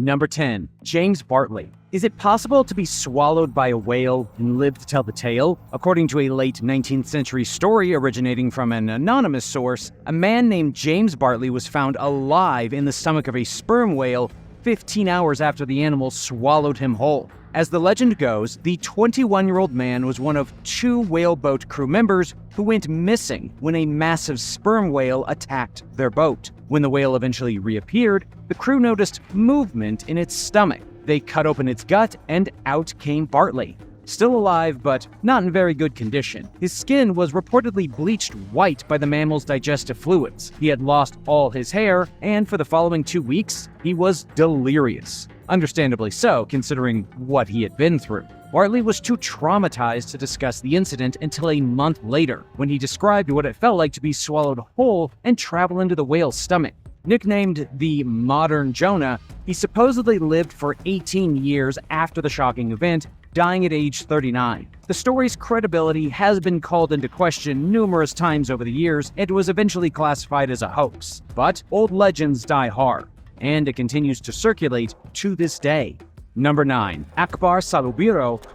Number 10. James Bartley. Is it possible to be swallowed by a whale and live to tell the tale? According to a late 19th century story originating from an anonymous source, a man named James Bartley was found alive in the stomach of a sperm whale 15 hours after the animal swallowed him whole. As the legend goes, the 21-year-old man was one of 2 whaleboat crew members who went missing when a massive sperm whale attacked their boat. When the whale eventually reappeared, the crew noticed movement in its stomach. They cut open its gut, and out came Bartley. Still alive, but not in very good condition. His skin was reportedly bleached white by the mammal's digestive fluids. He had lost all his hair, and for the following 2 weeks, he was delirious. Understandably so, considering what he had been through. Bartley was too traumatized to discuss the incident until a month later, when he described what it felt like to be swallowed whole and travel into the whale's stomach. Nicknamed the Modern Jonah, he supposedly lived for 18 years after the shocking event, dying at age 39. The story's credibility has been called into question numerous times over the years and was eventually classified as a hoax. But old legends die hard, and it continues to circulate to this day. Number 9. Akbar Salar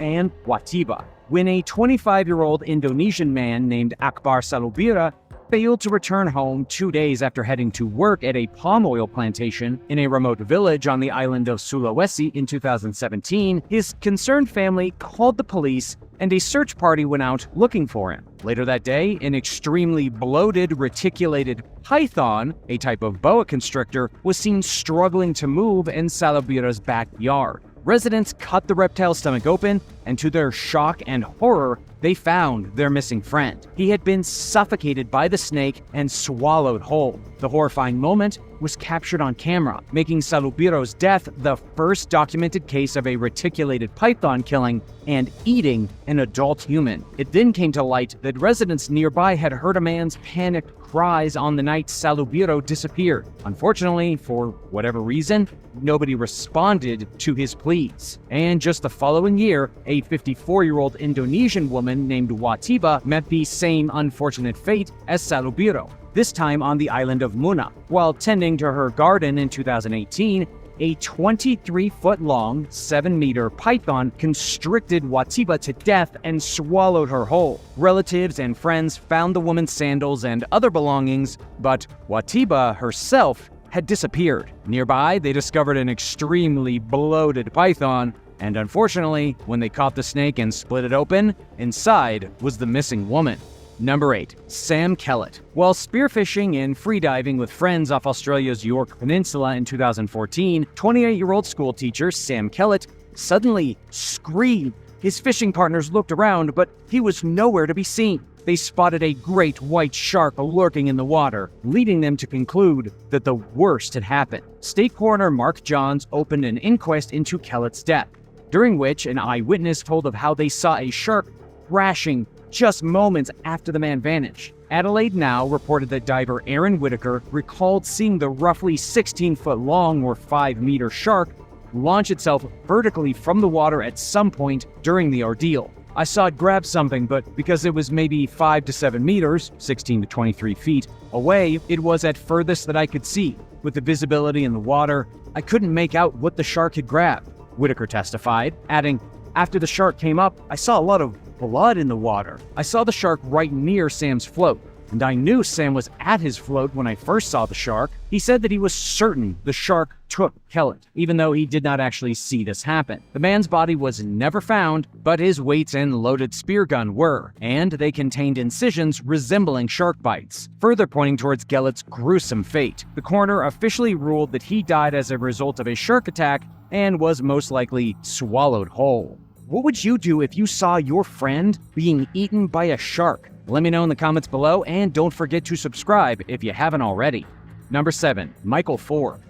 and Watiba. When a 25-year-old Indonesian man named Akbar Salar failed to return home 2 days after heading to work at a palm oil plantation in a remote village on the island of Sulawesi in 2017, his concerned family called the police and a search party went out looking for him. Later that day, an extremely bloated, reticulated python, a type of boa constrictor, was seen struggling to move in Salabira's backyard. Residents cut the reptile's stomach open, and to their shock and horror, they found their missing friend. He had been suffocated by the snake and swallowed whole. The horrifying moment was captured on camera, making Salubiro's death the first documented case of a reticulated python killing and eating an adult human. It then came to light that residents nearby had heard a man's panicked cries on the night Salubiro disappeared. Unfortunately, for whatever reason, nobody responded to his pleas. And just the following year, a 54-year-old Indonesian woman named Watiba met the same unfortunate fate as Salubiro, this time on the island of Muna. While tending to her garden in 2018, a 23-foot-long, 7-meter python constricted Watiba to death and swallowed her whole. Relatives and friends found the woman's sandals and other belongings, but Watiba herself had disappeared. Nearby, they discovered an extremely bloated python, and unfortunately, when they caught the snake and split it open, inside was the missing woman. Number 8. Sam Kellet. While spearfishing and freediving with friends off Australia's York Peninsula in 2014, 28-year-old schoolteacher Sam Kellet suddenly screamed. His fishing partners looked around, but he was nowhere to be seen. They spotted a great white shark lurking in the water, leading them to conclude that the worst had happened. State Coroner Mark Johns opened an inquest into Kellet's death, during which an eyewitness told of how they saw a shark crashing just moments after the man vanished. Adelaide Now reported that diver Aaron Whitaker recalled seeing the roughly 16-foot-long or 5-meter shark launch itself vertically from the water at some point during the ordeal. I saw it grab something, but because it was maybe 5 to 7 meters, 16 to 23 feet, away, it was at furthest that I could see. With the visibility in the water, I couldn't make out what the shark had grabbed, Whitaker testified, adding, "After the shark came up, I saw a lot of blood in the water. I saw the shark right near Sam's float, and I knew Sam was at his float when I first saw the shark." He said that he was certain the shark took Kellet, even though he did not actually see this happen. The man's body was never found, but his weights and loaded spear gun were, and they contained incisions resembling shark bites, further pointing towards Kellet's gruesome fate. The coroner officially ruled that he died as a result of a shark attack and was most likely swallowed whole. What would you do if you saw your friend being eaten by a shark? Let me know in the comments below, and don't forget to subscribe if you haven't already. Number 7. Michael Ford.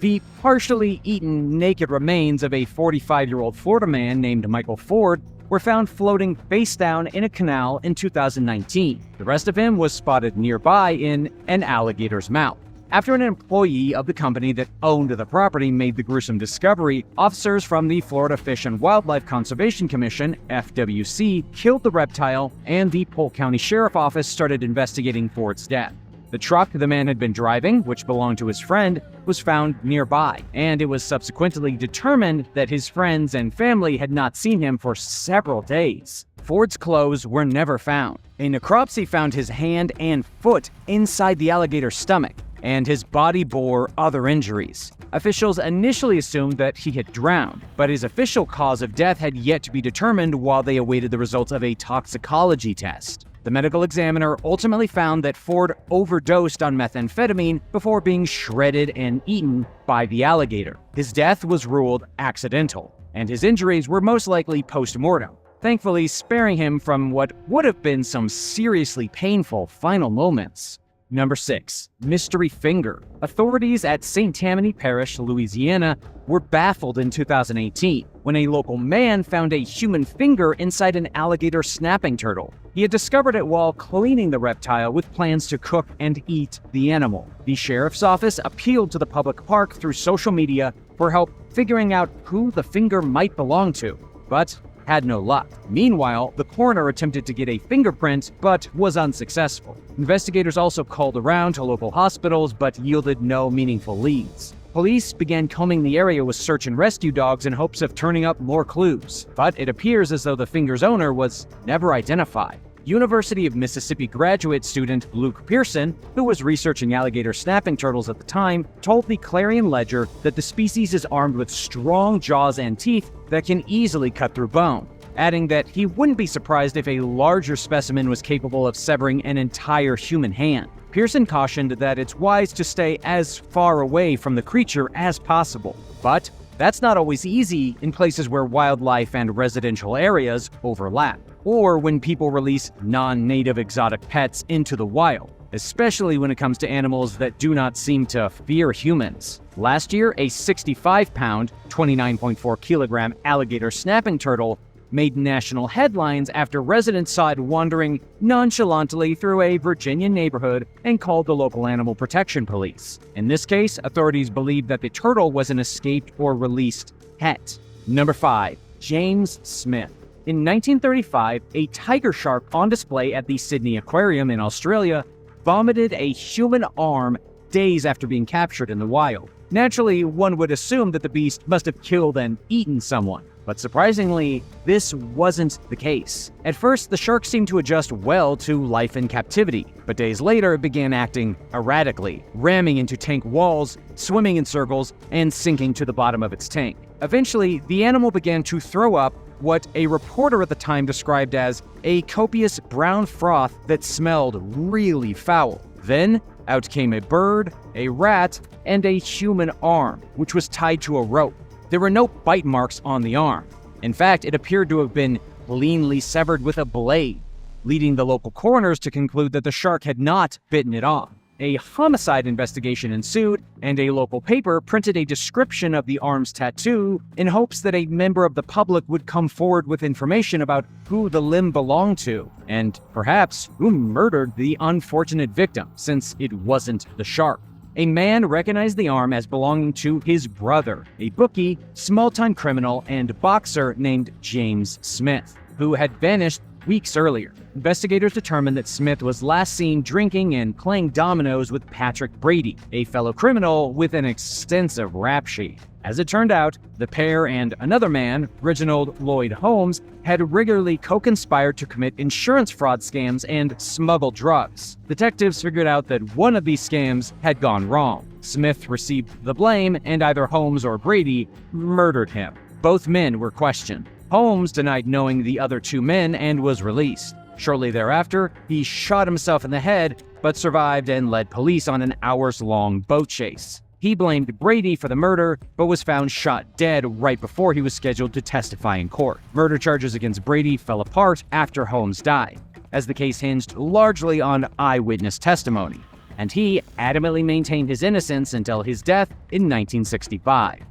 The partially eaten naked remains of a 45-year-old Florida man named Michael Ford were found floating face down in a canal in 2019. The rest of him was spotted nearby in an alligator's mouth. After an employee of the company that owned the property made the gruesome discovery, officers from the Florida Fish and Wildlife Conservation Commission, FWC, killed the reptile, and the Polk County Sheriff Office started investigating Ford's death. The truck the man had been driving, which belonged to his friend, was found nearby, and it was subsequently determined that his friends and family had not seen him for several days. Ford's clothes were never found. A necropsy found his hand and foot inside the alligator's stomach, and his body bore other injuries. Officials initially assumed that he had drowned, but his official cause of death had yet to be determined while they awaited the results of a toxicology test. The medical examiner ultimately found that Ford overdosed on methamphetamine before being shredded and eaten by the alligator. His death was ruled accidental, and his injuries were most likely post-mortem, thankfully sparing him from what would have been some seriously painful final moments. Number 6. Mystery Finger. Authorities at St. Tammany Parish, Louisiana, were baffled in 2018 when a local man found a human finger inside an alligator snapping turtle. He had discovered it while cleaning the reptile with plans to cook and eat the animal. The sheriff's office appealed to the public park through social media for help figuring out who the finger might belong to, but had no luck. Meanwhile, the coroner attempted to get a fingerprint, but was unsuccessful. Investigators also called around to local hospitals, but yielded no meaningful leads. Police began combing the area with search and rescue dogs in hopes of turning up more clues, but it appears as though the finger's owner was never identified. University of Mississippi graduate student Luke Pearson, who was researching alligator snapping turtles at the time, told the Clarion Ledger that the species is armed with strong jaws and teeth that can easily cut through bone, adding that he wouldn't be surprised if a larger specimen was capable of severing an entire human hand. Pearson cautioned that it's wise to stay as far away from the creature as possible, but that's not always easy in places where wildlife and residential areas overlap, or when people release non-native exotic pets into the wild, especially when it comes to animals that do not seem to fear humans. Last year, a 65-pound, 29.4-kilogram alligator snapping turtle made national headlines after residents saw it wandering nonchalantly through a Virginia neighborhood and called the local animal protection police. In this case, authorities believe that the turtle was an escaped or released pet. Number 5. James Smith. In 1935, a tiger shark on display at the Sydney Aquarium in Australia vomited a human arm days after being captured in the wild. Naturally, one would assume that the beast must have killed and eaten someone. But surprisingly, this wasn't the case. At first, the shark seemed to adjust well to life in captivity, but days later it began acting erratically, ramming into tank walls, swimming in circles, and sinking to the bottom of its tank. Eventually, the animal began to throw up what a reporter at the time described as a copious brown froth that smelled really foul. Then, out came a bird, a rat, and a human arm, which was tied to a rope. There were no bite marks on the arm. In fact, it appeared to have been cleanly severed with a blade, leading the local coroners to conclude that the shark had not bitten it off. A homicide investigation ensued, and a local paper printed a description of the arm's tattoo in hopes that a member of the public would come forward with information about who the limb belonged to, and perhaps who murdered the unfortunate victim, since it wasn't the shark. A man recognized the arm as belonging to his brother, a bookie, small-time criminal, and boxer named James Smith, who had vanished weeks earlier. Investigators determined that Smith was last seen drinking and playing dominoes with Patrick Brady, a fellow criminal with an extensive rap sheet. As it turned out, the pair and another man, Reginald Lloyd Holmes, had regularly co-conspired to commit insurance fraud scams and smuggle drugs. Detectives figured out that one of these scams had gone wrong. Smith received the blame, and either Holmes or Brady murdered him. Both men were questioned. Holmes denied knowing the other two men and was released. Shortly thereafter, he shot himself in the head, but survived and led police on an hours-long boat chase. He blamed Brady for the murder, but was found shot dead right before he was scheduled to testify in court. Murder charges against Brady fell apart after Holmes died, as the case hinged largely on eyewitness testimony, and he adamantly maintained his innocence until his death in 1965.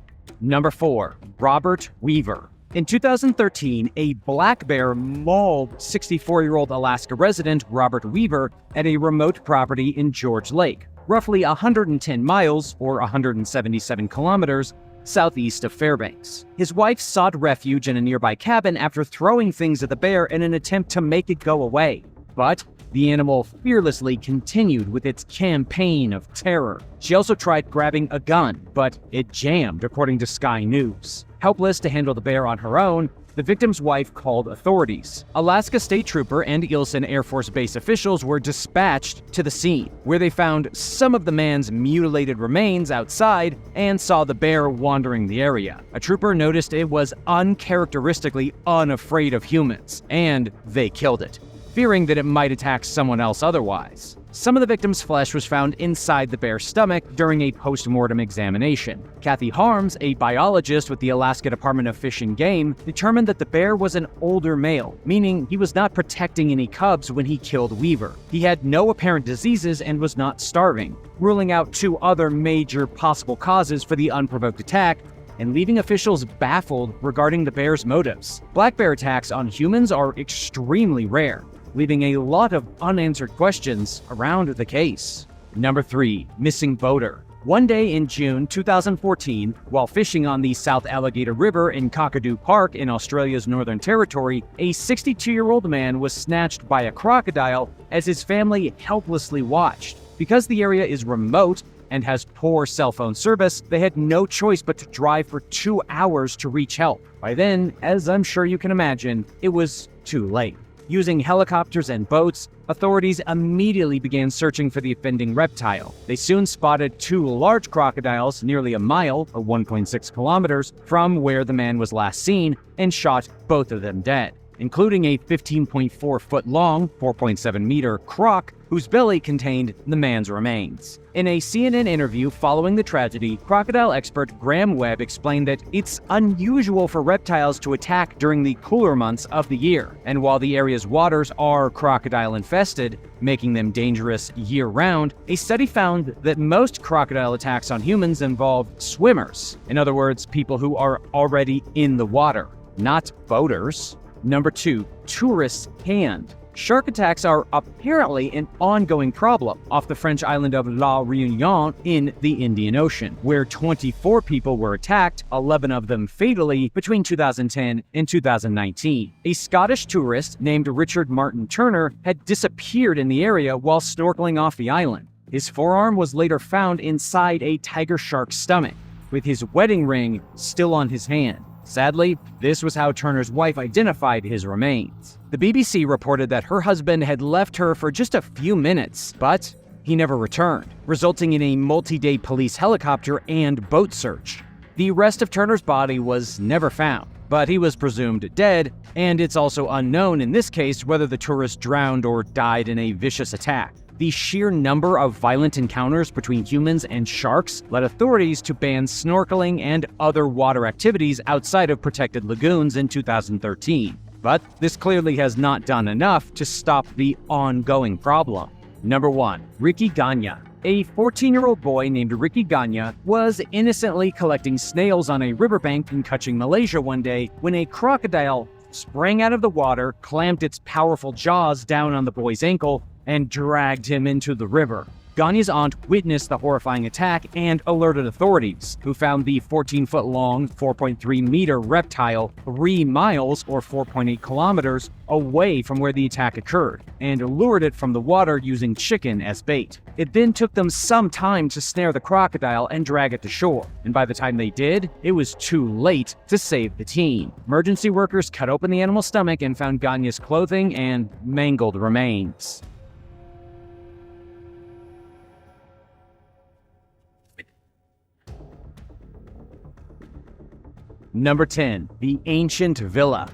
Number 4. Robert Weaver. In 2013, a black bear mauled 64-year-old Alaska resident Robert Weaver at a remote property in George Lake, roughly 110 miles, or 177 kilometers, southeast of Fairbanks. His wife sought refuge in a nearby cabin after throwing things at the bear in an attempt to make it go away. But the animal fearlessly continued with its campaign of terror. She also tried grabbing a gun, but it jammed, according to Sky News. Helpless to handle the bear on her own, the victim's wife called authorities. Alaska State Trooper and Eielson Air Force Base officials were dispatched to the scene, where they found some of the man's mutilated remains outside and saw the bear wandering the area. A trooper noticed it was uncharacteristically unafraid of humans, and they killed it, fearing that it might attack someone else otherwise. Some of the victim's flesh was found inside the bear's stomach during a post-mortem examination. Kathy Harms, a biologist with the Alaska Department of Fish and Game, determined that the bear was an older male, meaning he was not protecting any cubs when he killed Weaver. He had no apparent diseases and was not starving, ruling out two other major possible causes for the unprovoked attack and leaving officials baffled regarding the bear's motives. Black bear attacks on humans are extremely rare, leaving a lot of unanswered questions around the case. Number 3. Missing boater. One day in June 2014, while fishing on the South Alligator River in Kakadu Park in Australia's Northern Territory, a 62-year-old man was snatched by a crocodile as his family helplessly watched. Because the area is remote and has poor cell phone service, they had no choice but to drive for 2 hours to reach help. By then, as I'm sure you can imagine, it was too late. Using helicopters and boats, authorities immediately began searching for the offending reptile. They soon spotted 2 large crocodiles nearly a mile, or 1.6 kilometers, from where the man was last seen and shot both of them dead, including a 15.4-foot-long, 4.7-meter croc whose belly contained the man's remains. In a CNN interview following the tragedy, crocodile expert Graham Webb explained that it's unusual for reptiles to attack during the cooler months of the year, and while the area's waters are crocodile-infested, making them dangerous year-round, a study found that most crocodile attacks on humans involve swimmers. In other words, people who are already in the water, not boaters. Number 2. Tourists' hand. Shark attacks are apparently an ongoing problem off the French island of La Réunion in the Indian Ocean, where 24 people were attacked, 11 of them fatally, between 2010 and 2019. A Scottish tourist named Richard Martin Turner had disappeared in the area while snorkeling off the island. His forearm was later found inside a tiger shark's stomach, with his wedding ring still on his hand. Sadly, this was how Turner's wife identified his remains. The BBC reported that her husband had left her for just a few minutes, but he never returned, resulting in a multi-day police helicopter and boat search. The rest of Turner's body was never found, but he was presumed dead, and it's also unknown in this case whether the tourist drowned or died in a vicious attack. The sheer number of violent encounters between humans and sharks led authorities to ban snorkeling and other water activities outside of protected lagoons in 2013. But this clearly has not done enough to stop the ongoing problem. Number 1. Ricky Gagne. A 14-year-old boy named Ricky Gagne was innocently collecting snails on a riverbank in Kuching, Malaysia one day when a crocodile sprang out of the water, clamped its powerful jaws down on the boy's ankle, and dragged him into the river. Gagne's aunt witnessed the horrifying attack and alerted authorities, who found the 14-foot-long, 4.3-meter reptile 3 miles or 4.8 kilometers away from where the attack occurred, and lured it from the water using chicken as bait. It then took them some time to snare the crocodile and drag it to shore, and by the time they did, it was too late to save the teen. Emergency workers cut open the animal's stomach and found Gagne's clothing and mangled remains. Number 10. The Ancient Villa.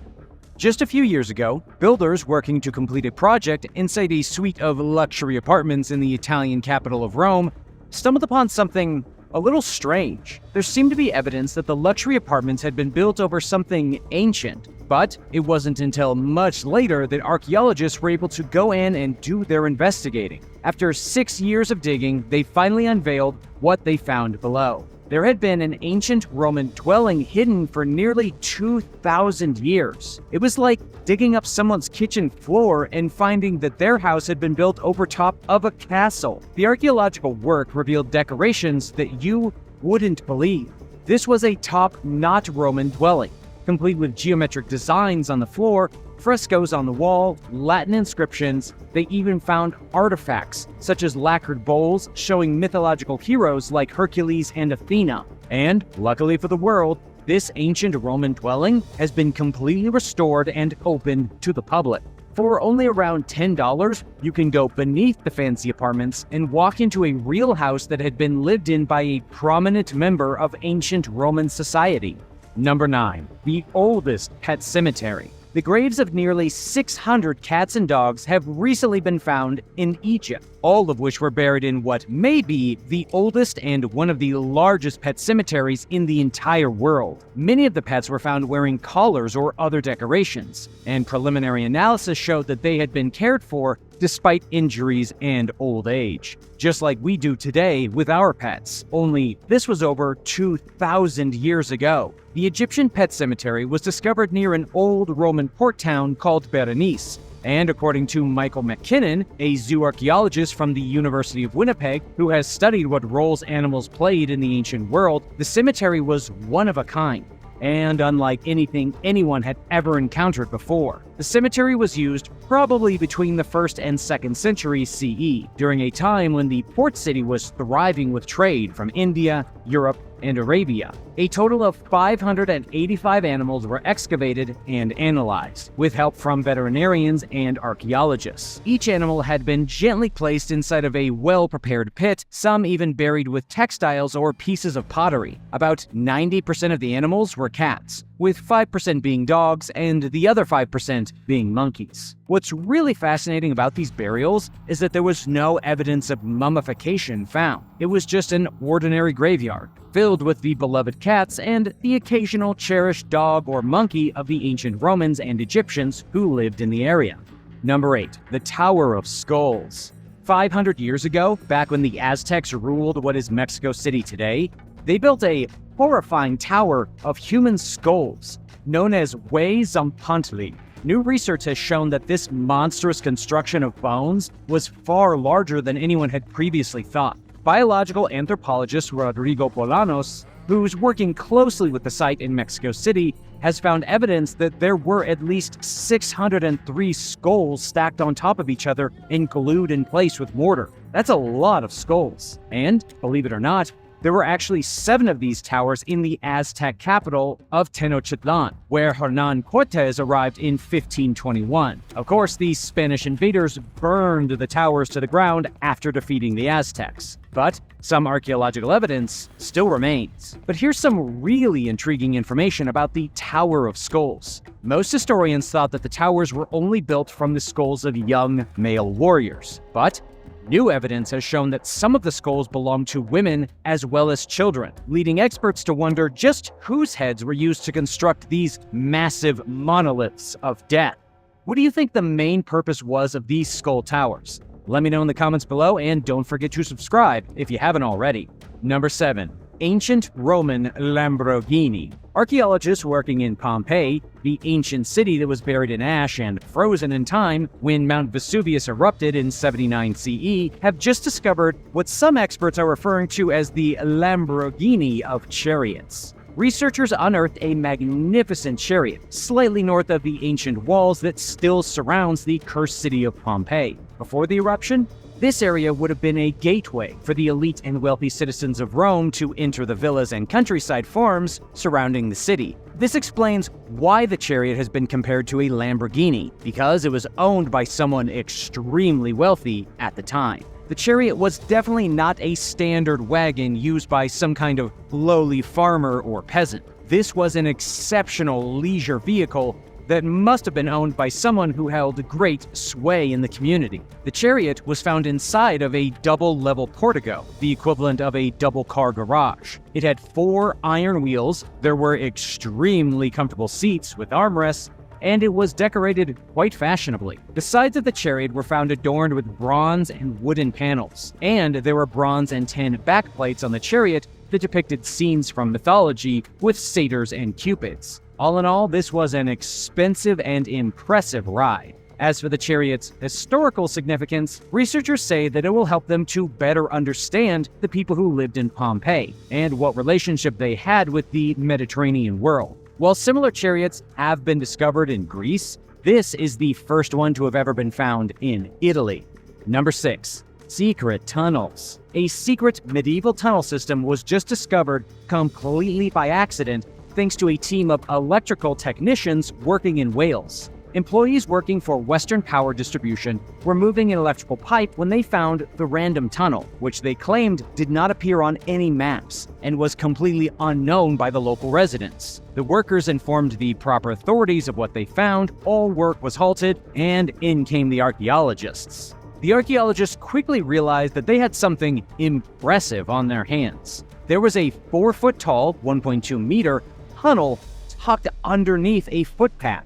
Just a few years ago, builders working to complete a project inside a suite of luxury apartments in the Italian capital of Rome stumbled upon something a little strange. There seemed to be evidence that the luxury apartments had been built over something ancient, but it wasn't until much later that archaeologists were able to go in and do their investigating. After 6 years of digging, they finally unveiled what they found below. There had been an ancient Roman dwelling hidden for nearly 2,000 years. It was like digging up someone's kitchen floor and finding that their house had been built over top of a castle. The archaeological work revealed decorations that you wouldn't believe. This was a top-notch Roman dwelling, complete with geometric designs on the floor frescoes on the wall, Latin inscriptions. They even found artifacts, such as lacquered bowls showing mythological heroes like Hercules and Athena. And, luckily for the world, this ancient Roman dwelling has been completely restored and opened to the public. For only around $10, you can go beneath the fancy apartments and walk into a real house that had been lived in by a prominent member of ancient Roman society. Number 9. The oldest pet cemetery. The graves of nearly 600 cats and dogs have recently been found in Egypt, all of which were buried in what may be the oldest and one of the largest pet cemeteries in the entire world. Many of the pets were found wearing collars or other decorations, and preliminary analysis showed that they had been cared for despite injuries and old age, just like we do today with our pets, only this was over 2,000 years ago. The Egyptian pet cemetery was discovered near an old Roman port town called Berenice, and according to Michael McKinnon, a zoo archaeologist from the University of Winnipeg who has studied what roles animals played in the ancient world, the cemetery was one of a kind, and unlike anything anyone had ever encountered before. The cemetery was used probably between the 1st and 2nd century CE, during a time when the port city was thriving with trade from India, Europe, and Arabia. A total of 585 animals were excavated and analyzed, with help from veterinarians and archaeologists. Each animal had been gently placed inside of a well-prepared pit, some even buried with textiles or pieces of pottery. About 90% of the animals were cats, with 5% being dogs and the other 5% being monkeys. What's really fascinating about these burials is that there was no evidence of mummification found. It was just an ordinary graveyard, filled with the beloved cats and the occasional cherished dog or monkey of the ancient Romans and Egyptians who lived in the area. Number 8. The Tower of Skulls. 500 years ago, back when the Aztecs ruled what is Mexico City today, they built a horrifying tower of human skulls, known as Huayzonpantli. New research has shown that this monstrous construction of bones was far larger than anyone had previously thought. Biological anthropologist Rodrigo Bolanos, who's working closely with the site in Mexico City, has found evidence that there were at least 603 skulls stacked on top of each other and glued in place with mortar. That's a lot of skulls. And, believe it or not, there were actually 7 of these towers in the Aztec capital of Tenochtitlan, where Hernan Cortes arrived in 1521. Of course, the Spanish invaders burned the towers to the ground after defeating the Aztecs. But some archaeological evidence still remains. But here's some really intriguing information about the Tower of Skulls. Most historians thought that the towers were only built from the skulls of young male warriors. But new evidence has shown that some of the skulls belonged to women as well as children, leading experts to wonder just whose heads were used to construct these massive monoliths of death. What do you think the main purpose was of these skull towers? Let me know in the comments below, and don't forget to subscribe if you haven't already. Number 7. Ancient Roman Lamborghini. Archaeologists working in Pompeii, the ancient city that was buried in ash and frozen in time when Mount Vesuvius erupted in 79 CE, have just discovered what some experts are referring to as the Lamborghini of chariots. Researchers unearthed a magnificent chariot slightly north of the ancient walls that still surrounds the cursed city of Pompeii. Before the eruption, this area would have been a gateway for the elite and wealthy citizens of Rome to enter the villas and countryside farms surrounding the city. This explains why the chariot has been compared to a Lamborghini, because it was owned by someone extremely wealthy at the time. The chariot was definitely not a standard wagon used by some kind of lowly farmer or peasant. This was an exceptional leisure vehicle that must have been owned by someone who held great sway in the community. The chariot was found inside of a double-level portico, the equivalent of a double-car garage. It had 4 iron wheels, there were extremely comfortable seats with armrests, and it was decorated quite fashionably. The sides of the chariot were found adorned with bronze and wooden panels, and there were bronze and tin backplates on the chariot that depicted scenes from mythology with satyrs and cupids. All in all, this was an expensive and impressive ride. As for the chariot's historical significance, researchers say that it will help them to better understand the people who lived in Pompeii and what relationship they had with the Mediterranean world. While similar chariots have been discovered in Greece, This is the first one to have ever been found in Italy. Number 6. Secret tunnels. A secret medieval tunnel system was just discovered completely by accident thanks to a team of electrical technicians working in Wales. Employees working for Western Power Distribution were moving an electrical pipe when they found the random tunnel, which they claimed did not appear on any maps and was completely unknown by the local residents. The workers informed the proper authorities of what they found, all work was halted, and in came the archaeologists. The archaeologists quickly realized that they had something impressive on their hands. There was a 4-foot-tall, 1.2-meter tunnel tucked underneath a footpath,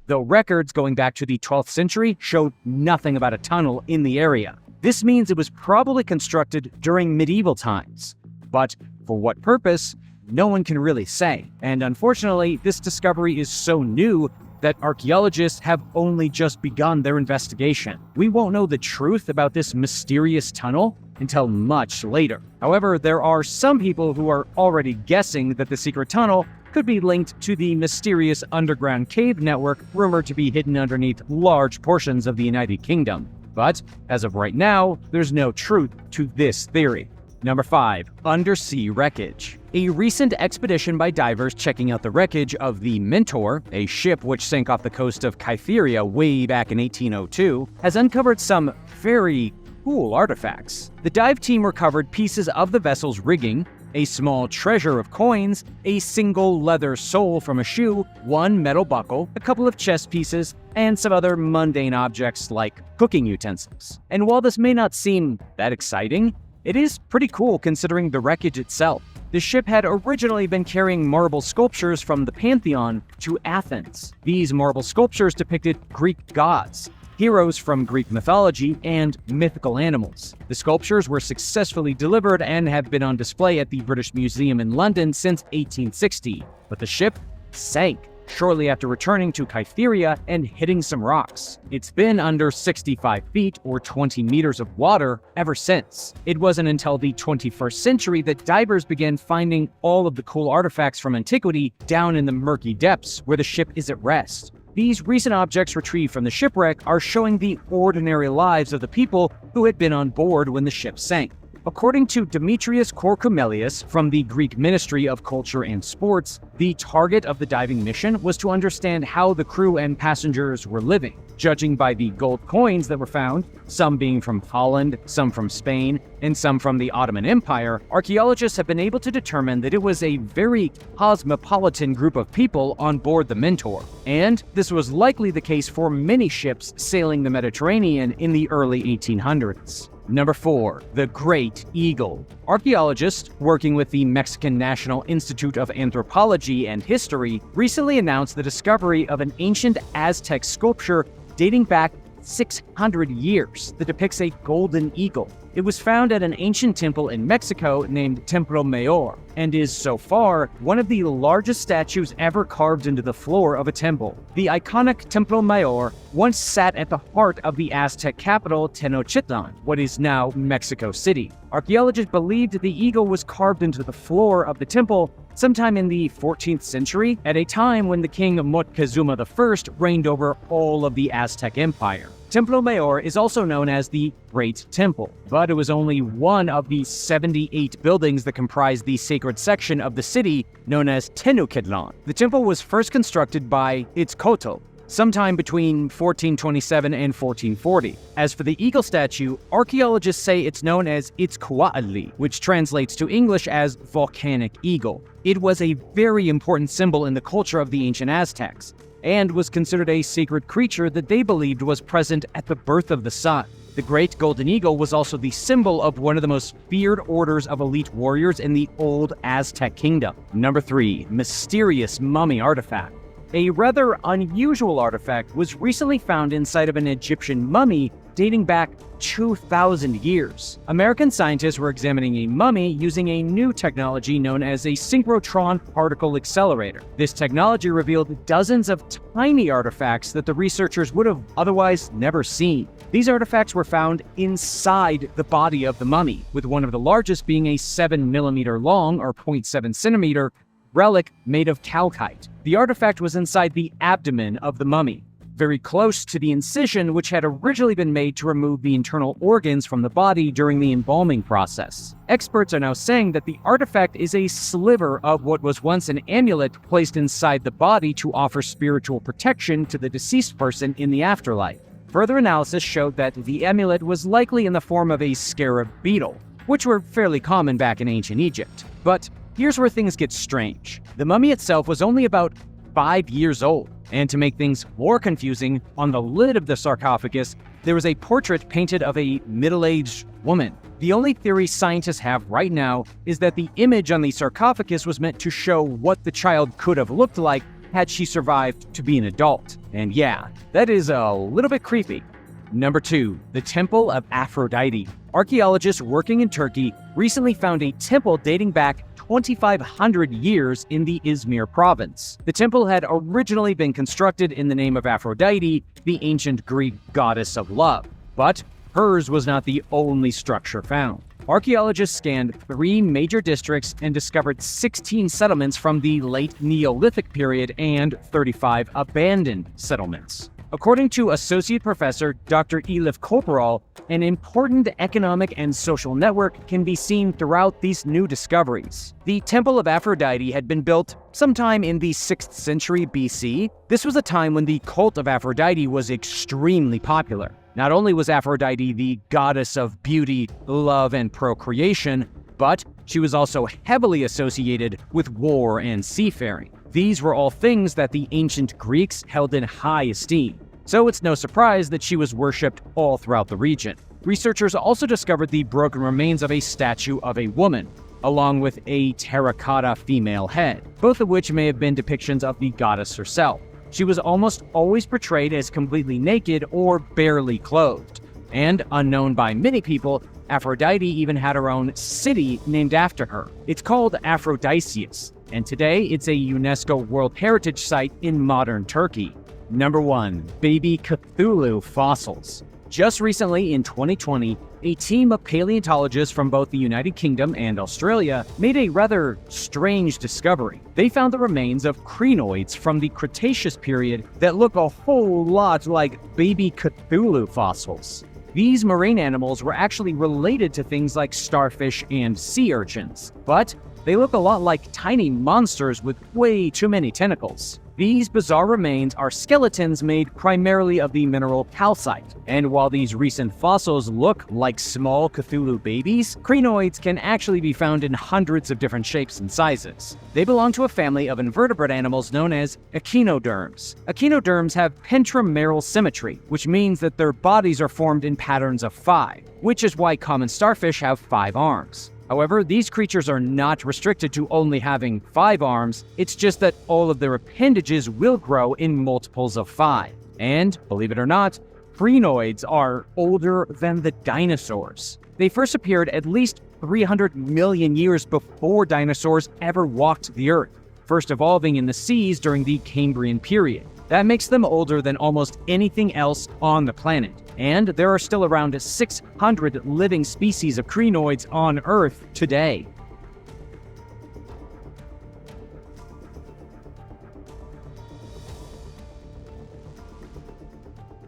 though records going back to the 12th century showed nothing about a tunnel in the area. This means it was probably constructed during medieval times. But for what purpose, no one can really say. And unfortunately, this discovery is so new that archaeologists have only just begun their investigation. We won't know the truth about this mysterious tunnel until much later. However, there are some people who are already guessing that the secret tunnel could be linked to the mysterious underground cave network rumored to be hidden underneath large portions of the United Kingdom. But, as of right now, there's no truth to this theory. Number 5. Undersea wreckage. A recent expedition by divers checking out the wreckage of the Mentor, a ship which sank off the coast of Cytherea way back in 1802, has uncovered some very cool artifacts. The dive team recovered pieces of the vessel's rigging, a small treasure of coins, a single leather sole from a shoe, one metal buckle, a couple of chess pieces, and some other mundane objects like cooking utensils. And while this may not seem that exciting, it is pretty cool considering the wreckage itself. The ship had originally been carrying marble sculptures from the Pantheon to Athens. These marble sculptures depicted Greek gods, heroes from Greek mythology, and mythical animals. The sculptures were successfully delivered and have been on display at the British Museum in London since 1860, but the ship sank shortly after returning to Cytherea and hitting some rocks. It's been under 65 feet or 20 meters of water ever since. It wasn't until the 21st century that divers began finding all of the cool artifacts from antiquity down in the murky depths where the ship is at rest. These recent objects retrieved from the shipwreck are showing the ordinary lives of the people who had been on board when the ship sank. According to Demetrius Korkomelius from the Greek Ministry of Culture and Sports, the target of the diving mission was to understand how the crew and passengers were living. Judging by the gold coins that were found, some being from Holland, some from Spain, and some from the Ottoman Empire, archaeologists have been able to determine that it was a very cosmopolitan group of people on board the Mentor. And this was likely the case for many ships sailing the Mediterranean in the early 1800s. Number 4. The Great Eagle. Archaeologists working with the Mexican National Institute of Anthropology and History recently announced the discovery of an ancient Aztec sculpture dating back 600 years that depicts a golden eagle. It was found at an ancient temple in Mexico named Templo Mayor, and is so far one of the largest statues ever carved into the floor of a temple. The iconic Templo Mayor once sat at the heart of the Aztec capital Tenochtitlan, what is now Mexico City. Archaeologists believed that the eagle was carved into the floor of the temple sometime in the 14th century, at a time when the king Moctezuma I reigned over all of the Aztec Empire. Templo Mayor is also known as the Great Temple, but it was only one of the 78 buildings that comprise the sacred section of the city known as Tenochtitlan. The temple was first constructed by Itzcoatl sometime between 1427 and 1440. As for the eagle statue, archaeologists say it's known as Itzcoatli, which translates to English as volcanic eagle. It was a very important symbol in the culture of the ancient Aztecs, and was considered a sacred creature that they believed was present at the birth of the sun. The Great Golden Eagle was also the symbol of one of the most feared orders of elite warriors in the old Aztec kingdom. Number 3. Mysterious mummy artifact. A rather unusual artifact was recently found inside of an Egyptian mummy dating back 2,000 years. American scientists were examining a mummy using a new technology known as a synchrotron particle accelerator. This technology revealed dozens of tiny artifacts that the researchers would have otherwise never seen. These artifacts were found inside the body of the mummy, with one of the largest being a 7mm long, or 0.7 centimeter, relic made of calcite. The artifact was inside the abdomen of the mummy. very close to the incision which had originally been made to remove the internal organs from the body during the embalming process. Experts are now saying that the artifact is a sliver of what was once an amulet placed inside the body to offer spiritual protection to the deceased person in the afterlife. Further analysis showed that the amulet was likely in the form of a scarab beetle, which were fairly common back in ancient Egypt. But here's where things get strange. The mummy itself was only about 5 years old, and to make things more confusing, on the lid of the sarcophagus, there was a portrait painted of a middle-aged woman. The only theory scientists have right now is that the image on the sarcophagus was meant to show what the child could have looked like had she survived to be an adult. And yeah, that is a little bit creepy. Number 2, the Temple of Aphrodite. Archaeologists working in Turkey recently found a temple dating back 2,500 years in the Izmir province. The temple had originally been constructed in the name of Aphrodite, the ancient Greek goddess of love, but hers was not the only structure found. Archaeologists scanned 3 major districts and discovered 16 settlements from the late Neolithic period and 35 abandoned settlements. According to Associate Professor Dr. Elif Koparal, an important economic and social network can be seen throughout these new discoveries. The Temple of Aphrodite had been built sometime in the 6th century BC. This was a time when the cult of Aphrodite was extremely popular. Not only was Aphrodite the goddess of beauty, love, and procreation, but she was also heavily associated with war and seafaring. These were all things that the ancient Greeks held in high esteem, so it's no surprise that she was worshipped all throughout the region. Researchers also discovered the broken remains of a statue of a woman, along with a terracotta female head, both of which may have been depictions of the goddess herself. She was almost always portrayed as completely naked or barely clothed, and unknown by many people, Aphrodite even had her own city named after her. It's called Aphrodisias, and today it's a UNESCO World Heritage Site in modern Turkey. Number 1, baby Cthulhu fossils. Just recently, in 2020, a team of paleontologists from both the United Kingdom and Australia made a rather strange discovery. They found the remains of crinoids from the Cretaceous period that look a whole lot like baby Cthulhu fossils. These marine animals were actually related to things like starfish and sea urchins, but they look a lot like tiny monsters with way too many tentacles. These bizarre remains are skeletons made primarily of the mineral calcite, and while these recent fossils look like small Cthulhu babies, crinoids can actually be found in hundreds of different shapes and sizes. They belong to a family of invertebrate animals known as echinoderms. Echinoderms have pentrameral symmetry, which means that their bodies are formed in patterns of 5, which is why common starfish have 5 arms. However, these creatures are not restricted to only having 5 arms, it's just that all of their appendages will grow in multiples of 5. And, believe it or not, crinoids are older than the dinosaurs. They first appeared at least 300 million years before dinosaurs ever walked the Earth, first evolving in the seas during the Cambrian period. That makes them older than almost anything else on the planet. And there are still around 600 living species of crinoids on Earth today.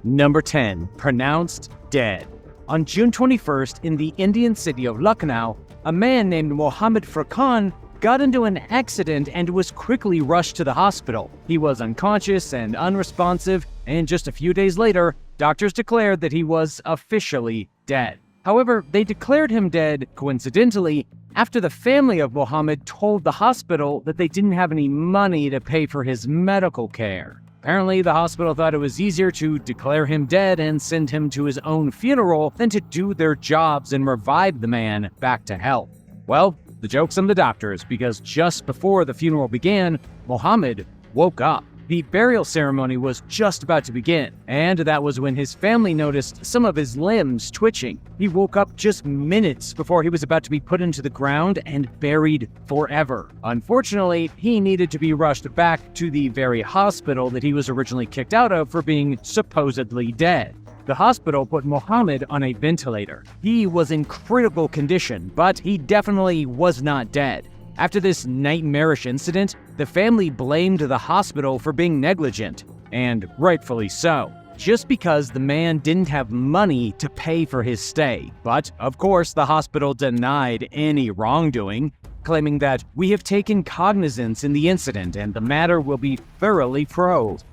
Number 10, pronounced dead. On June 21st, in the Indian city of Lucknow, a man named Mohammed Furqan got into an accident and was quickly rushed to the hospital. He was unconscious and unresponsive, and just a few days later, doctors declared that he was officially dead. However, they declared him dead, coincidentally, after the family of Mohammed told the hospital that they didn't have any money to pay for his medical care. Apparently, the hospital thought it was easier to declare him dead and send him to his own funeral than to do their jobs and revive the man back to health. Well, the joke's on the doctors, because just before the funeral began, Mohammed woke up. The burial ceremony was just about to begin, and that was when his family noticed some of his limbs twitching. He woke up just minutes before he was about to be put into the ground and buried forever. Unfortunately, he needed to be rushed back to the very hospital that he was originally kicked out of for being supposedly dead. The hospital put Mohammed on a ventilator. He was in critical condition, but he definitely was not dead. After this nightmarish incident, the family blamed the hospital for being negligent. and rightfully so, just because the man didn't have money to pay for his stay. But, of course, the hospital denied any wrongdoing, claiming that we have taken cognizance in the incident and the matter will be thoroughly probed.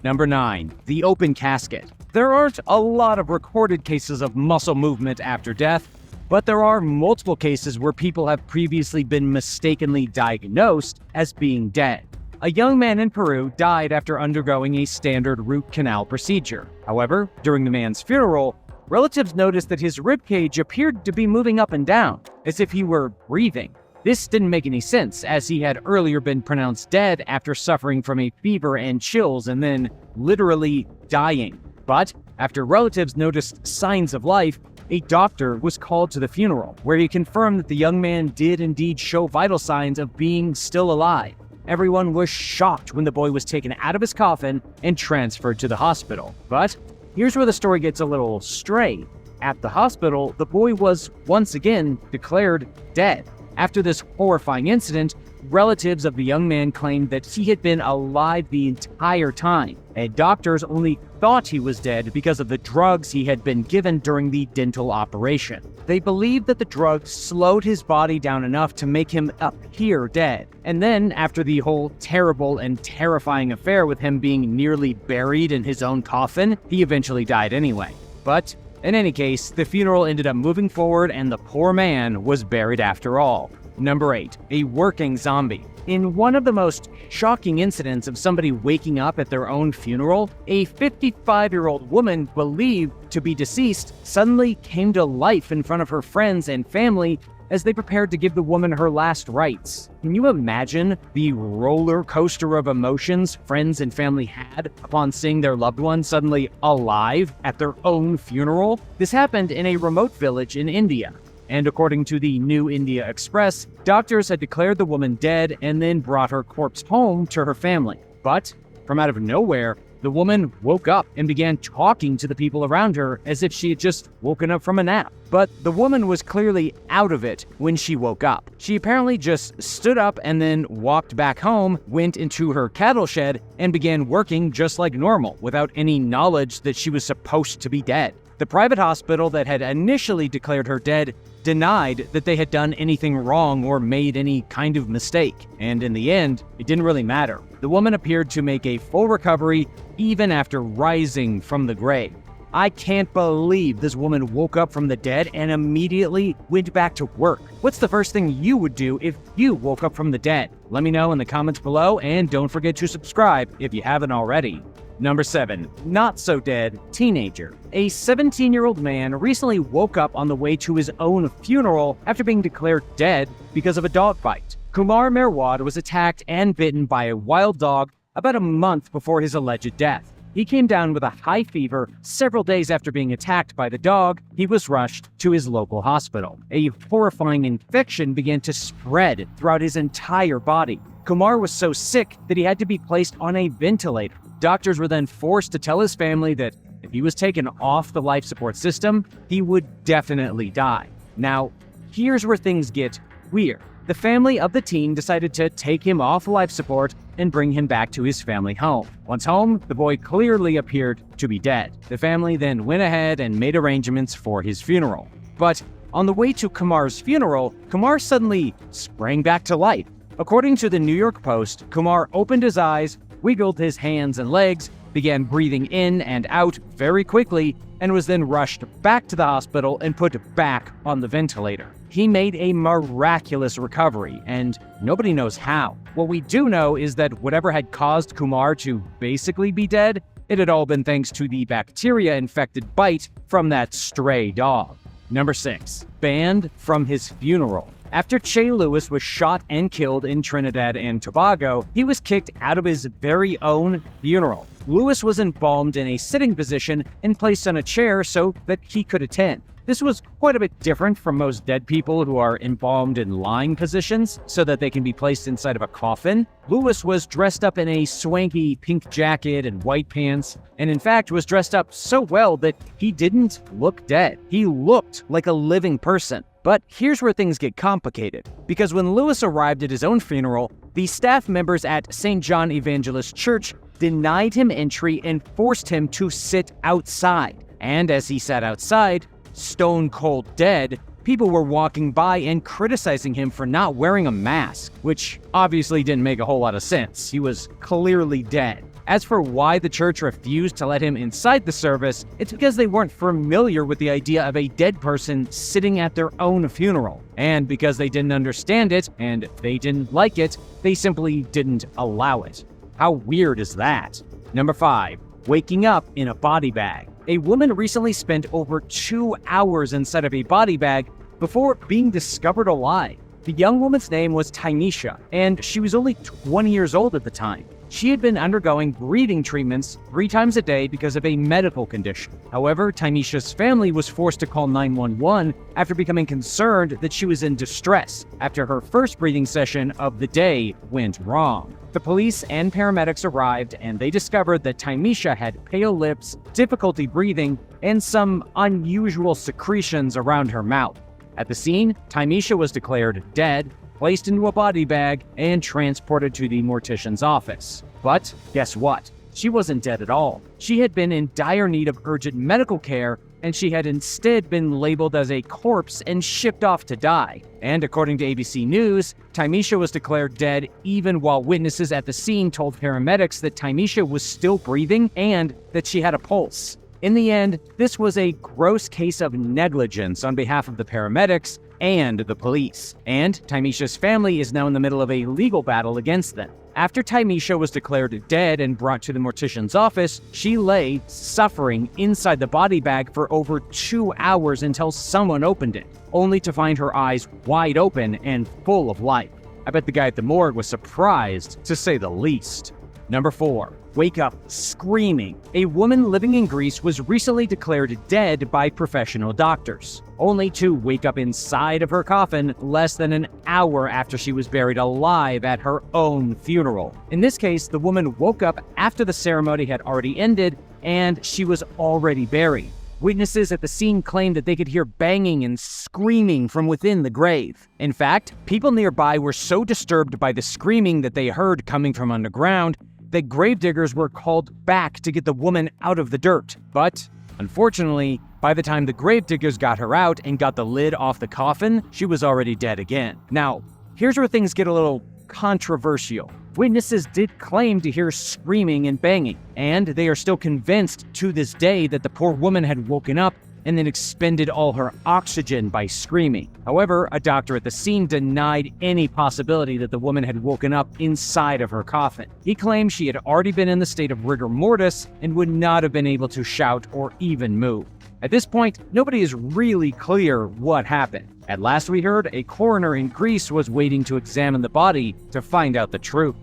Number 9. The open casket. There aren't a lot of recorded cases of muscle movement after death, but there are multiple cases where people have previously been mistakenly diagnosed as being dead. A young man in Peru died after undergoing a standard root canal procedure. However, during the man's funeral, relatives noticed that his ribcage appeared to be moving up and down, as if he were breathing. This didn't make any sense, as he had earlier been pronounced dead after suffering from a fever and chills and then literally dying. But after relatives noticed signs of life, a doctor was called to the funeral, where he confirmed that the young man did indeed show vital signs of being still alive. Everyone was shocked when the boy was taken out of his coffin and transferred to the hospital. But here's where the story gets a little stray. At the hospital, the boy was once again declared dead. After this horrifying incident, relatives of the young man claimed that he had been alive the entire time, and doctors only thought he was dead because of the drugs he had been given during the dental operation. They believed that the drugs slowed his body down enough to make him appear dead. And then, after the whole terrible and terrifying affair with him being nearly buried in his own coffin, he eventually died anyway. But in any case, the funeral ended up moving forward and the poor man was buried after all. Number 8. A working zombie. In one of the most shocking incidents of somebody waking up at their own funeral, a 55-year-old woman believed to be deceased suddenly came to life in front of her friends and family as they prepared to give the woman her last rites. Can you imagine the roller coaster of emotions friends and family had upon seeing their loved one suddenly alive at their own funeral? This happened in a remote village in India. And according to the New India Express, doctors had declared the woman dead and then brought her corpse home to her family. But from out of nowhere, the woman woke up and began talking to the people around her as if she had just woken up from a nap. But the woman was clearly out of it when she woke up. She apparently just stood up and then walked back home, went into her cattle shed, and began working just like normal, without any knowledge that she was supposed to be dead. The private hospital that had initially declared her dead denied that they had done anything wrong or made any kind of mistake, and in the end, it didn't really matter. The woman appeared to make a full recovery even after rising from the grave. I can't believe this woman woke up from the dead and immediately went back to work. What's the first thing you would do if you woke up from the dead? Let me know in the comments below, and don't forget to subscribe if you haven't already. Number 7. Not so dead teenager. A 17-year-old man recently woke up on the way to his own funeral after being declared dead because of a dog bite. Kumar Merwad was attacked and bitten by a wild dog about a month before his alleged death. He came down with a high fever several days after being attacked by the dog. He was rushed to his local hospital. A horrifying infection began to spread throughout his entire body. Kumar was so sick that he had to be placed on a ventilator. Doctors were then forced to tell his family that if he was taken off the life support system, he would definitely die. Now, here's where things get weird. The family of the teen decided to take him off life support and bring him back to his family home. Once home, the boy clearly appeared to be dead. The family then went ahead and made arrangements for his funeral. But on the way to Kumar's funeral, Kumar suddenly sprang back to life. According to the New York Post, Kumar opened his eyes, wiggled his hands and legs, began breathing in and out very quickly, and was then rushed back to the hospital and put back on the ventilator. He made a miraculous recovery, and nobody knows how. What we do know is that whatever had caused Kumar to basically be dead, it had all been thanks to the bacteria-infected bite from that stray dog. Number 6. Banned from his funeral. After Che Lewis was shot and killed in Trinidad and Tobago, he was kicked out of his very own funeral. Lewis was embalmed in a sitting position and placed on a chair so that he could attend. This was quite a bit different from most dead people who are embalmed in lying positions so that they can be placed inside of a coffin. Lewis was dressed up in a swanky pink jacket and white pants, and in fact was dressed up so well that he didn't look dead. He looked like a living person. But here's where things get complicated, because when Lewis arrived at his own funeral, the staff members at St. John Evangelist Church denied him entry and forced him to sit outside. And as he sat outside, stone cold dead, people were walking by and criticizing him for not wearing a mask, which obviously didn't make a whole lot of sense. He was clearly dead. As for why the church refused to let him inside the service, it's because they weren't familiar with the idea of a dead person sitting at their own funeral. And because they didn't understand it, and they didn't like it, they simply didn't allow it. How weird is that? Number 5. Waking up in a body bag. A woman recently spent over 2 hours inside of a body bag before being discovered alive. The young woman's name was Tynesha, and she was only 20 years old at the time. She had been undergoing breathing treatments 3 times a day because of a medical condition. However, Tynesha's family was forced to call 911 after becoming concerned that she was in distress after her first breathing session of the day went wrong. The police and paramedics arrived, and they discovered that Tynesha had pale lips, difficulty breathing, and some unusual secretions around her mouth. At the scene, Tynesha was declared dead, placed into a body bag, and transported to the mortician's office. But guess what? She wasn't dead at all. She had been in dire need of urgent medical care, and she had instead been labeled as a corpse and shipped off to die. And according to ABC News, Tynesha was declared dead even while witnesses at the scene told paramedics that Tynesha was still breathing and that she had a pulse. In the end, this was a gross case of negligence on behalf of the paramedics and the police, and Tynesha's family is now in the middle of a legal battle against them. After Tynesha was declared dead and brought to the mortician's office, she lay suffering inside the body bag for over 2 hours until someone opened it, only to find her eyes wide open and full of life. I bet the guy at the morgue was surprised, to say the least. Number 4. Wake up screaming. A woman living in Greece was recently declared dead by professional doctors, only to wake up inside of her coffin less than an hour after she was buried alive at her own funeral. In this case, the woman woke up after the ceremony had already ended and she was already buried. Witnesses at the scene claimed that they could hear banging and screaming from within the grave. In fact, people nearby were so disturbed by the screaming that they heard coming from underground that gravediggers were called back to get the woman out of the dirt. But, unfortunately, by the time the gravediggers got her out and got the lid off the coffin, she was already dead again. Now, here's where things get a little controversial. Witnesses did claim to hear screaming and banging, and they are still convinced to this day that the poor woman had woken up and then expended all her oxygen by screaming. However, a doctor at the scene denied any possibility that the woman had woken up inside of her coffin. He claimed she had already been in the state of rigor mortis and would not have been able to shout or even move. At this point, nobody is really clear what happened. At last we heard, a coroner in Greece was waiting to examine the body to find out the truth.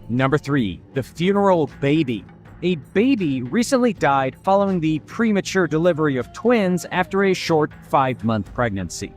Number 3. The funeral baby. A baby recently died following the premature delivery of twins after a short 5-month pregnancy.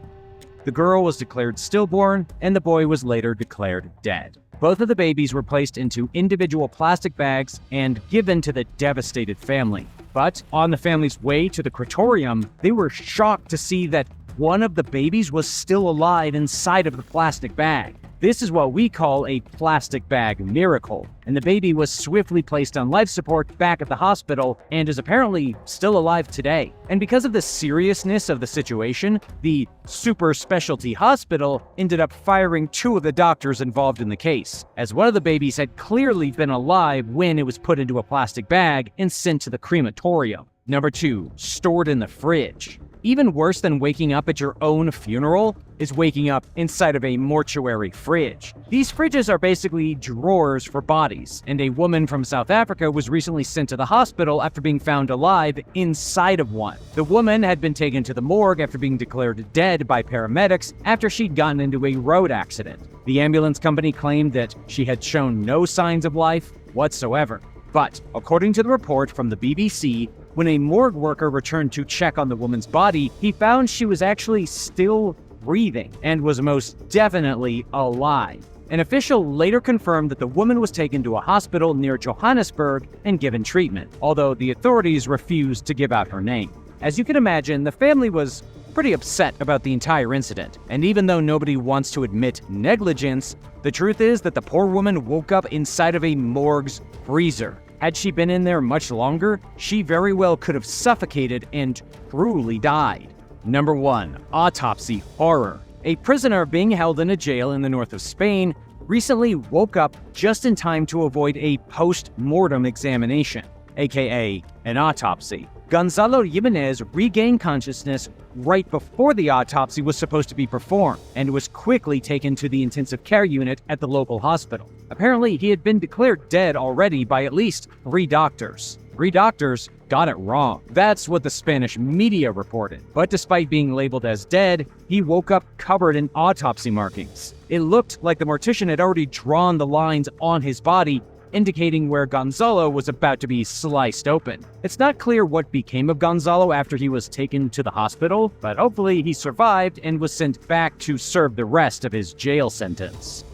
The girl was declared stillborn, and the boy was later declared dead. Both of the babies were placed into individual plastic bags and given to the devastated family. But on the family's way to the crematorium, they were shocked to see that one of the babies was still alive inside of the plastic bag. This is what we call a plastic bag miracle, and the baby was swiftly placed on life support back at the hospital and is apparently still alive today. And because of the seriousness of the situation, the super specialty hospital ended up firing 2 of the doctors involved in the case, as one of the babies had clearly been alive when it was put into a plastic bag and sent to the crematorium. Number 2, stored in the fridge. Even worse than waking up at your own funeral is waking up inside of a mortuary fridge. These fridges are basically drawers for bodies, and a woman from South Africa was recently sent to the hospital after being found alive inside of one. The woman had been taken to the morgue after being declared dead by paramedics after she'd gotten into a road accident. The ambulance company claimed that she had shown no signs of life whatsoever. But, according to the report from the BBC, when a morgue worker returned to check on the woman's body, he found she was actually still breathing and was most definitely alive. An official later confirmed that the woman was taken to a hospital near Johannesburg and given treatment, although the authorities refused to give out her name. As you can imagine, the family was pretty upset about the entire incident, and even though nobody wants to admit negligence, the truth is that the poor woman woke up inside of a morgue's freezer. Had she been in there much longer, she very well could have suffocated and truly died. Number 1. Autopsy Horror. A prisoner being held in a jail in the north of Spain recently woke up just in time to avoid a post-mortem examination, aka an autopsy. Gonzalo Jimenez regained consciousness right before the autopsy was supposed to be performed and was quickly taken to the intensive care unit at the local hospital. Apparently, he had been declared dead already by at least 3 doctors. 3 doctors got it wrong. That's what the Spanish media reported. But despite being labeled as dead, he woke up covered in autopsy markings. It looked like the mortician had already drawn the lines on his body, indicating where Gonzalo was about to be sliced open. It's not clear what became of Gonzalo after he was taken to the hospital, but hopefully he survived and was sent back to serve the rest of his jail sentence.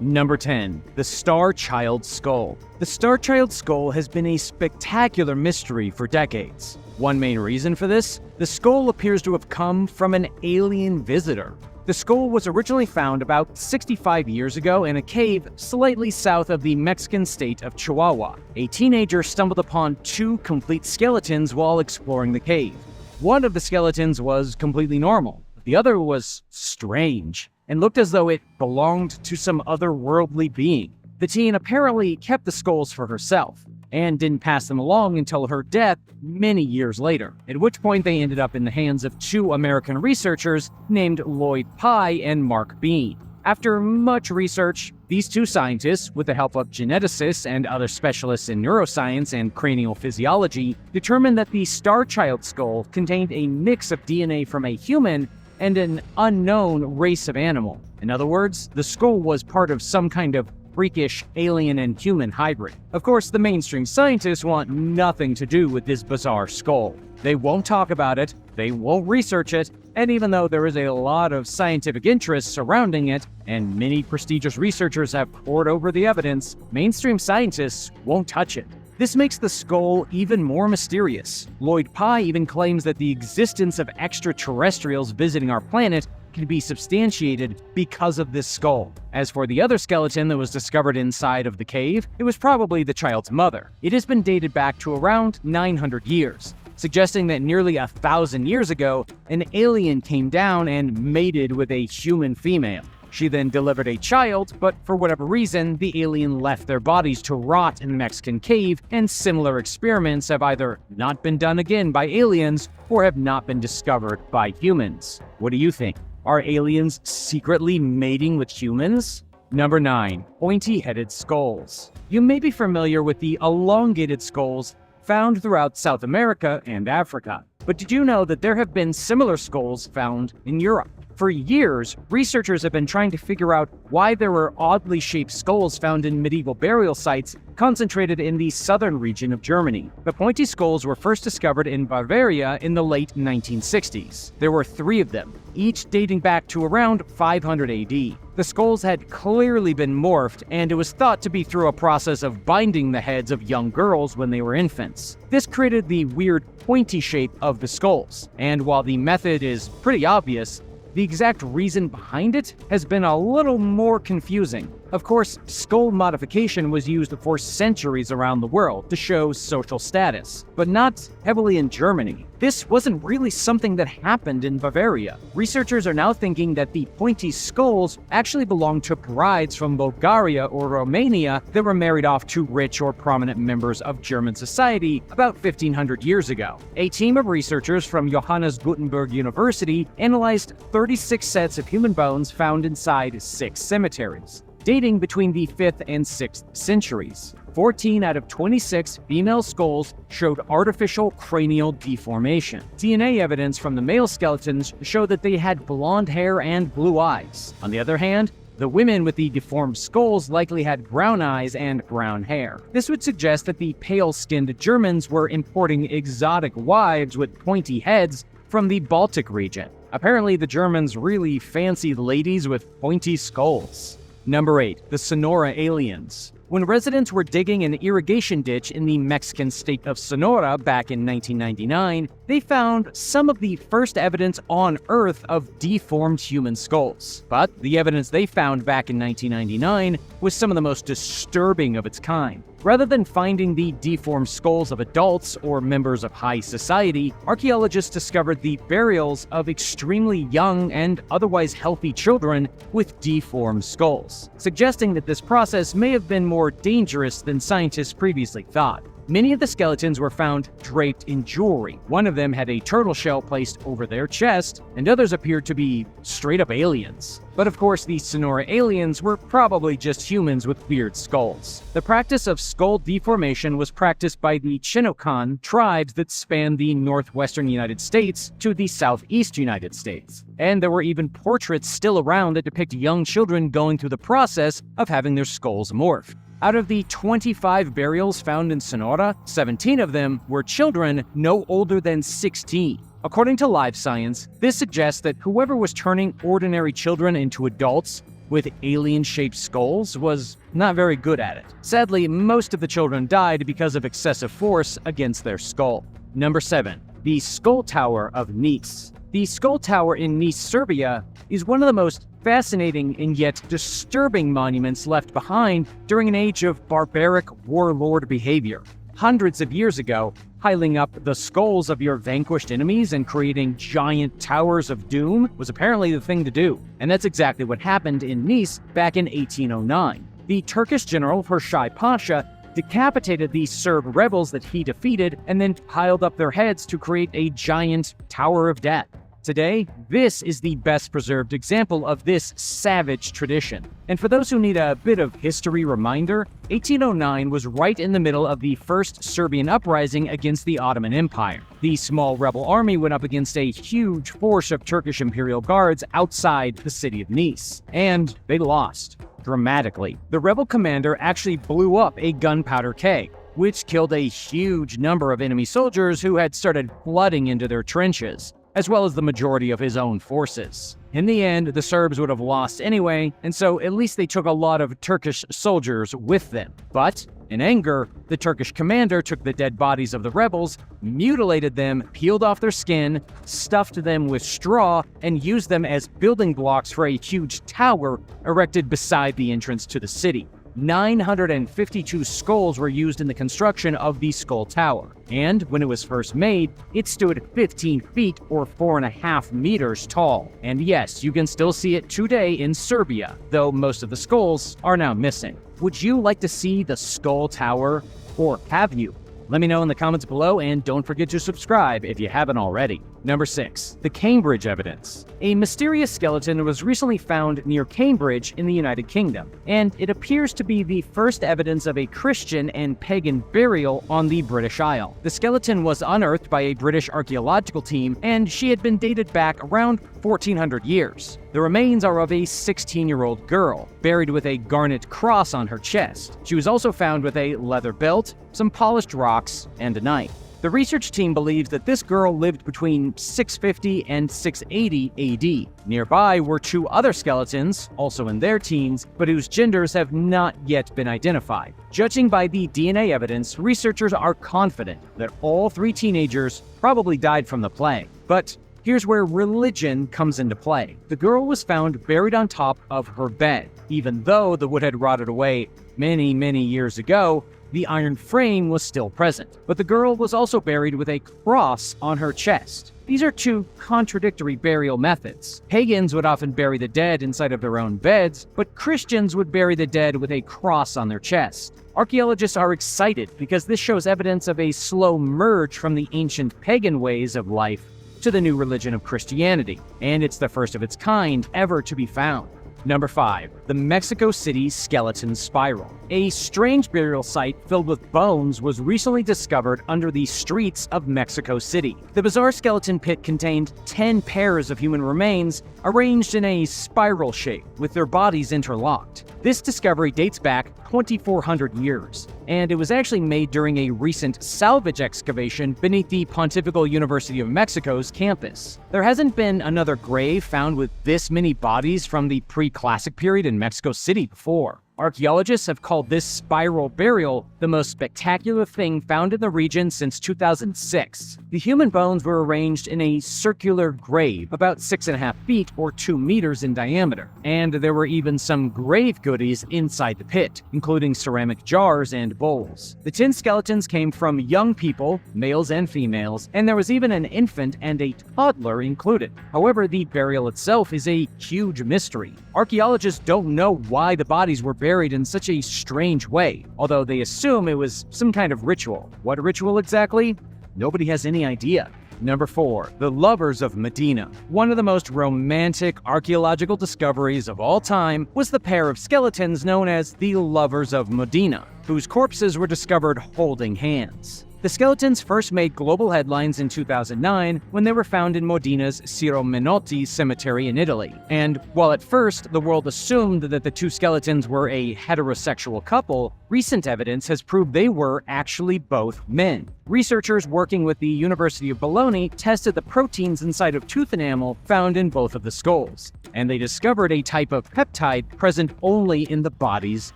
Number 10. The Star Child Skull. The Star Child Skull has been a spectacular mystery for decades. One main reason for this? The skull appears to have come from an alien visitor. The skull was originally found about 65 years ago in a cave slightly south of the Mexican state of Chihuahua. A teenager stumbled upon 2 complete skeletons while exploring the cave. One of the skeletons was completely normal. The other was strange and looked as though it belonged to some otherworldly being. The teen apparently kept the skulls for herself and didn't pass them along until her death many years later, at which point they ended up in the hands of 2 American researchers named Lloyd Pye and Mark Bean. After much research, these 2 scientists, with the help of geneticists and other specialists in neuroscience and cranial physiology, determined that the Star Child skull contained a mix of DNA from a human and an unknown race of animal. In other words, the skull was part of some kind of freakish alien and human hybrid. Of course, the mainstream scientists want nothing to do with this bizarre skull. They won't talk about it, they won't research it, and even though there is a lot of scientific interest surrounding it, and many prestigious researchers have pored over the evidence, mainstream scientists won't touch it. This makes the skull even more mysterious. Lloyd Pye even claims that the existence of extraterrestrials visiting our planet can be substantiated because of this skull. As for the other skeleton that was discovered inside of the cave, it was probably the child's mother. It has been dated back to around 900 years, suggesting that nearly 1,000 years ago, an alien came down and mated with a human female. She then delivered a child, but for whatever reason, the alien left their bodies to rot in the Mexican cave, and similar experiments have either not been done again by aliens or have not been discovered by humans. What do you think? Are aliens secretly mating with humans? Number 9. Pointy-headed skulls. You may be familiar with the elongated skulls found throughout South America and Africa. But did you know that there have been similar skulls found in Europe? For years, researchers have been trying to figure out why there were oddly shaped skulls found in medieval burial sites concentrated in the southern region of Germany. The pointy skulls were first discovered in Bavaria in the late 1960s. There were 3 of them, each dating back to around 500 AD. The skulls had clearly been morphed, and it was thought to be through a process of binding the heads of young girls when they were infants. This created the weird pointy shape of the skulls, and while the method is pretty obvious, the exact reason behind it has been a little more confusing. Of course, skull modification was used for centuries around the world to show social status, but not heavily in Germany. This wasn't really something that happened in Bavaria. Researchers are now thinking that the pointy skulls actually belonged to brides from Bulgaria or Romania that were married off to rich or prominent members of German society about 1,500 years ago. A team of researchers from Johannes Gutenberg University analyzed 36 sets of human bones found inside 6 cemeteries, dating between the 5th and 6th centuries. 14 out of 26 female skulls showed artificial cranial deformation. DNA evidence from the male skeletons showed that they had blonde hair and blue eyes. On the other hand, the women with the deformed skulls likely had brown eyes and brown hair. This would suggest that the pale-skinned Germans were importing exotic wives with pointy heads from the Baltic region. Apparently, the Germans really fancied ladies with pointy skulls. Number 8. The Sonora aliens. When residents were digging an irrigation ditch in the Mexican state of Sonora back in 1999, they found some of the first evidence on Earth of deformed human skulls. But the evidence they found back in 1999 was some of the most disturbing of its kind. Rather than finding the deformed skulls of adults or members of high society, archaeologists discovered the burials of extremely young and otherwise healthy children with deformed skulls, suggesting that this process may have been more dangerous than scientists previously thought. Many of the skeletons were found draped in jewelry. One of them had a turtle shell placed over their chest, and others appeared to be straight-up aliens. But of course, these Sonora aliens were probably just humans with weird skulls. The practice of skull deformation was practiced by the Chinookan tribes that spanned the northwestern United States to the southeast United States. And there were even portraits still around that depict young children going through the process of having their skulls morphed. Out of the 25 burials found in Sonora, 17 of them were children no older than 16. According to Live Science, this suggests that whoever was turning ordinary children into adults with alien-shaped skulls was not very good at it. Sadly, most of the children died because of excessive force against their skull. Number 7. The Skull Tower of Nice. The Skull Tower in Nice, Serbia, is one of the most fascinating and yet disturbing monuments left behind during an age of barbaric warlord behavior. Hundreds of years ago, piling up the skulls of your vanquished enemies and creating giant towers of doom was apparently the thing to do. And that's exactly what happened in Nice back in 1809. The Turkish general Hirshai Pasha decapitated the Serb rebels that he defeated and then piled up their heads to create a giant Tower of Death. Today, this is the best preserved example of this savage tradition. And for those who need a bit of history reminder, 1809 was right in the middle of the first Serbian uprising against the Ottoman Empire. The small rebel army went up against a huge force of Turkish imperial guards outside the city of Nice, and they lost dramatically. The rebel commander actually blew up a gunpowder keg, which killed a huge number of enemy soldiers who had started flooding into their trenches, as well as the majority of his own forces. In the end, the Serbs would have lost anyway, and so at least they took a lot of Turkish soldiers with them. But, in anger, the Turkish commander took the dead bodies of the rebels, mutilated them, peeled off their skin, stuffed them with straw, and used them as building blocks for a huge tower erected beside the entrance to the city. 952 skulls were used in the construction of the Skull Tower, and when it was first made, it stood 15 feet or 4.5 meters tall. And yes, you can still see it today in Serbia, though most of the skulls are now missing. Would you like to see the Skull Tower, or have you? Let me know in the comments below, and don't forget to subscribe if you haven't already. Number 6. The Cambridge Evidence. A mysterious skeleton was recently found near Cambridge in the United Kingdom, and it appears to be the first evidence of a Christian and pagan burial on the British Isle. The skeleton was unearthed by a British archaeological team, and she had been dated back around 1400 years. The remains are of a 16-year-old girl, buried with a garnet cross on her chest. She was also found with a leather belt, some polished rocks, and a knife. The research team believes that this girl lived between 650 and 680 AD. Nearby were 2 other skeletons, also in their teens, but whose genders have not yet been identified. Judging by the DNA evidence, researchers are confident that all 3 teenagers probably died from the plague. But here's where religion comes into play. The girl was found buried on top of her bed. Even though the wood had rotted away many years ago, the iron frame was still present. But the girl was also buried with a cross on her chest. These are 2 contradictory burial methods. Pagans would often bury the dead inside of their own beds, but Christians would bury the dead with a cross on their chest. Archaeologists are excited because this shows evidence of a slow merge from the ancient pagan ways of life to the new religion of Christianity, and it's the first of its kind ever to be found. Number 5. The Mexico City Skeleton Spiral. A strange burial site filled with bones was recently discovered under the streets of Mexico City. The bizarre skeleton pit contained 10 pairs of human remains arranged in a spiral shape, with their bodies interlocked. This discovery dates back 2,400 years, and it was actually made during a recent salvage excavation beneath the Pontifical University of Mexico's campus. There hasn't been another grave found with this many bodies from the pre-classic period in Mexico City before. Archaeologists have called this spiral burial the most spectacular thing found in the region since 2006. The human bones were arranged in a circular grave, about 6.5 feet or 2 meters in diameter, and there were even some grave goodies inside the pit, including ceramic jars and bowls. The 10 skeletons came from young people, males and females, and there was even an infant and a toddler included. However, the burial itself is a huge mystery. Archaeologists don't know why the bodies were buried in such a strange way, although they assume it was some kind of ritual. What ritual exactly? Nobody has any idea. Number 4. The Lovers of Medina. One of the most romantic archaeological discoveries of all time was the pair of skeletons known as the Lovers of Medina, whose corpses were discovered holding hands. The skeletons first made global headlines in 2009 when they were found in Modina's Ciro Menotti cemetery in Italy. And while at first the world assumed that the two skeletons were a heterosexual couple, recent evidence has proved they were actually both men. Researchers working with the University of Bologna tested the proteins inside of tooth enamel found in both of the skulls, and they discovered a type of peptide present only in the bodies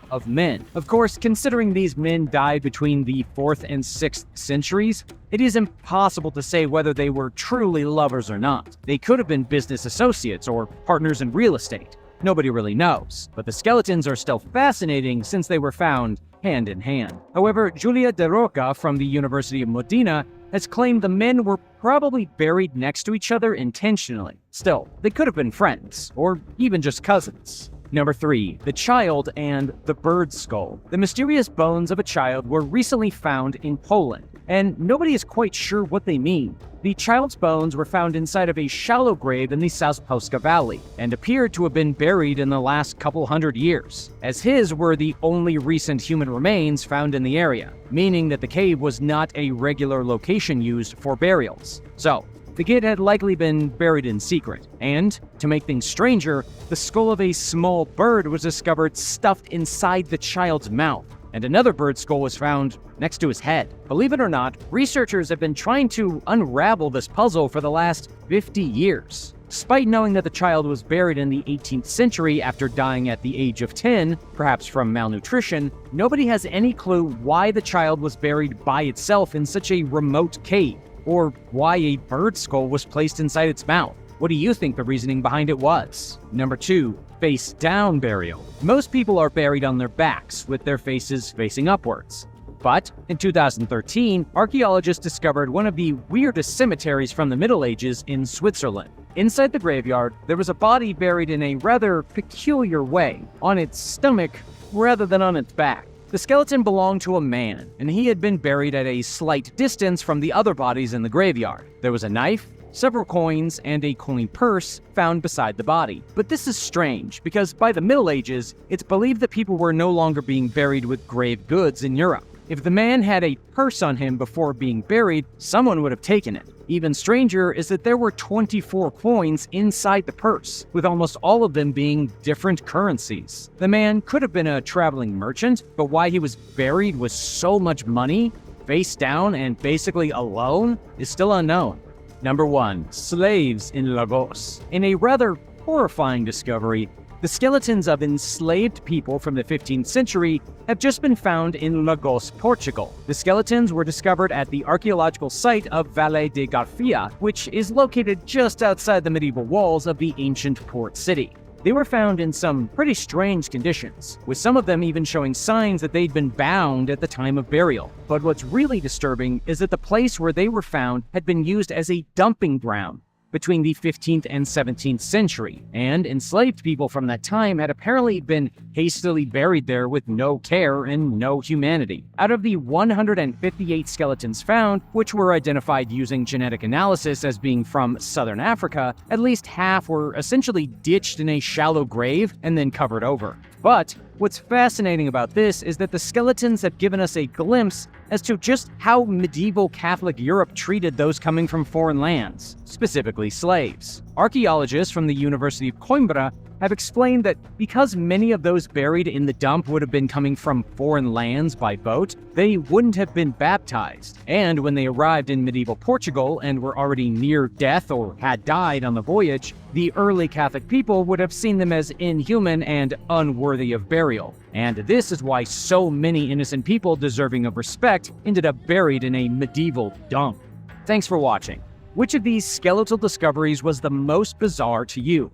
of men. Of course, considering these men died between the 4th and 6th centuries, it is impossible to say whether they were truly lovers or not. They could have been business associates or partners in real estate. Nobody really knows, but the skeletons are still fascinating since they were found hand in hand. However, Giulia De Roca from the University of Modena has claimed the men were probably buried next to each other intentionally. Still, they could have been friends, or even just cousins. Number 3. The Child and the Bird Skull. The mysterious bones of a child were recently found in Poland, and nobody is quite sure what they mean. The child's bones were found inside of a shallow grave in the South Polska Valley, and appeared to have been buried in the last couple hundred years, as his were the only recent human remains found in the area, meaning that the cave was not a regular location used for burials. So, the kid had likely been buried in secret, and, to make things stranger, the skull of a small bird was discovered stuffed inside the child's mouth, and another bird skull was found next to his head. Believe it or not, researchers have been trying to unravel this puzzle for the last 50 years. Despite knowing that the child was buried in the 18th century after dying at the age of 10, perhaps from malnutrition, nobody has any clue why the child was buried by itself in such a remote cave, or why a bird skull was placed inside its mouth. What do you think the reasoning behind it was? Number 2. Face down burial. Most people are buried on their backs, with their faces facing upwards. But in 2013, archaeologists discovered one of the weirdest cemeteries from the Middle Ages in Switzerland. Inside the graveyard, there was a body buried in a rather peculiar way, on its stomach rather than on its back. The skeleton belonged to a man, and he had been buried at a slight distance from the other bodies in the graveyard. There was a knife, several coins, and a coin purse found beside the body. But this is strange, because by the Middle Ages, it's believed that people were no longer being buried with grave goods in Europe. If the man had a purse on him before being buried, someone would have taken it. Even stranger is that there were 24 coins inside the purse, with almost all of them being different currencies. The man could have been a traveling merchant, but why he was buried with so much money, face down and basically alone, is still unknown. Number 1. Slaves in Lagos. In a rather horrifying discovery, the skeletons of enslaved people from the 15th century have just been found in Lagos, Portugal. The skeletons were discovered at the archaeological site of Valle de Garfia, which is located just outside the medieval walls of the ancient port city. They were found in some pretty strange conditions, with some of them even showing signs that they'd been bound at the time of burial. But what's really disturbing is that the place where they were found had been used as a dumping ground between the 15th and 17th century, and enslaved people from that time had apparently been hastily buried there with no care and no humanity. Out of the 158 skeletons found, which were identified using genetic analysis as being from southern Africa, at least half were essentially ditched in a shallow grave and then covered over. But what's fascinating about this is that the skeletons have given us a glimpse as to just how medieval Catholic Europe treated those coming from foreign lands, specifically slaves. Archaeologists from the University of Coimbra have explained that because many of those buried in the dump would have been coming from foreign lands by boat, they wouldn't have been baptized. And when they arrived in medieval Portugal and were already near death or had died on the voyage, the early Catholic people would have seen them as inhuman and unworthy of burial. And this is why so many innocent people deserving of respect ended up buried in a medieval dump. Thanks for watching. Which of these skeletal discoveries was the most bizarre to you?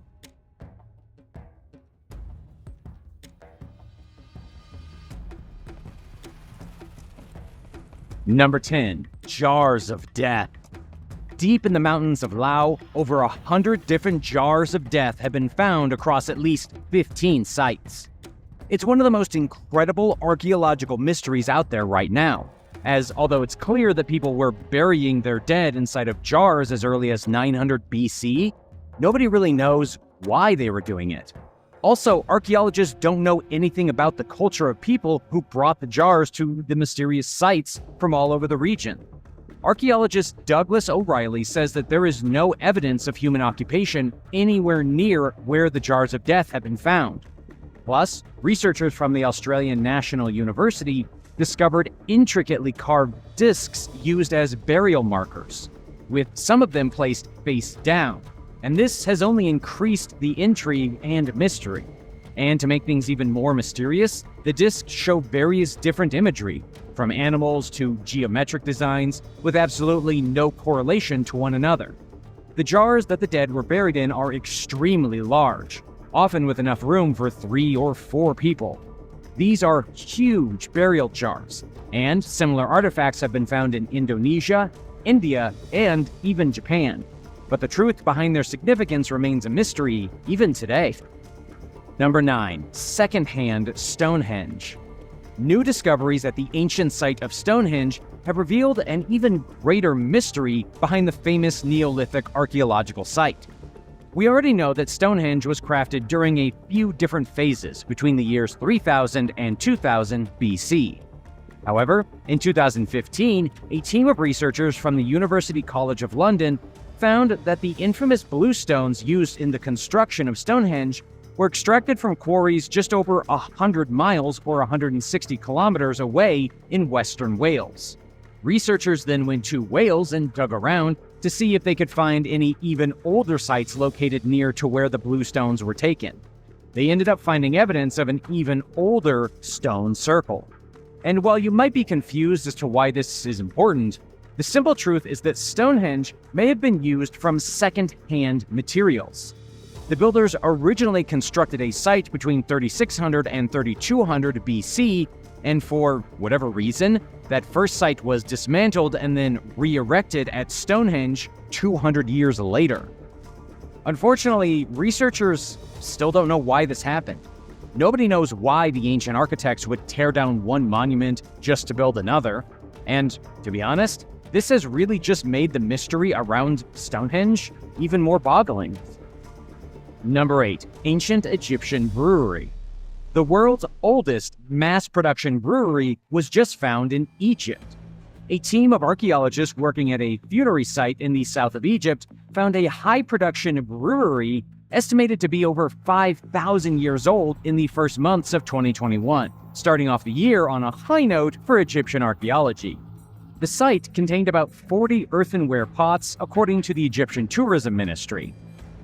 Number 10. Jars of Death. Deep in the mountains of Laos, over 100 different jars of death have been found across at least 15 sites. It's one of the most incredible archaeological mysteries out there right now, as although it's clear that people were burying their dead inside of jars as early as 900 BC, nobody really knows why they were doing it. Also, archaeologists don't know anything about the culture of people who brought the jars to the mysterious sites from all over the region. Archaeologist Douglas O'Reilly says that there is no evidence of human occupation anywhere near where the jars of death have been found. Plus, researchers from the Australian National University discovered intricately carved discs used as burial markers, with some of them placed face down. And this has only increased the intrigue and mystery. And to make things even more mysterious, the discs show various different imagery, from animals to geometric designs, with absolutely no correlation to one another. The jars that the dead were buried in are extremely large, often with enough room for 3 or 4 people. These are huge burial jars, and similar artifacts have been found in Indonesia, India, and even Japan. But the truth behind their significance remains a mystery even today. Number 9. Secondhand Stonehenge. New discoveries at the ancient site of Stonehenge have revealed an even greater mystery behind the famous Neolithic archaeological site. We already know that Stonehenge was crafted during a few different phases between the years 3000 and 2000 BC. However, in 2015, a team of researchers from the University College of London found that the infamous bluestones used in the construction of Stonehenge were extracted from quarries just over 100 miles or 160 kilometers away in Western Wales. Researchers then went to Wales and dug around to see if they could find any even older sites located near to where the bluestones were taken. They ended up finding evidence of an even older stone circle. And while you might be confused as to why this is important, the simple truth is that Stonehenge may have been used from second-hand materials. The builders originally constructed a site between 3600 and 3200 BC, and for whatever reason, that first site was dismantled and then re-erected at Stonehenge 200 years later. Unfortunately, researchers still don't know why this happened. Nobody knows why the ancient architects would tear down one monument just to build another, and to be honest, this has really just made the mystery around Stonehenge even more boggling. Number 8. Ancient Egyptian Brewery. The world's oldest mass-production brewery was just found in Egypt. A team of archaeologists working at a funerary site in the south of Egypt found a high-production brewery estimated to be over 5,000 years old in the first months of 2021, starting off the year on a high note for Egyptian archaeology. The site contained about 40 earthenware pots, according to the Egyptian Tourism Ministry.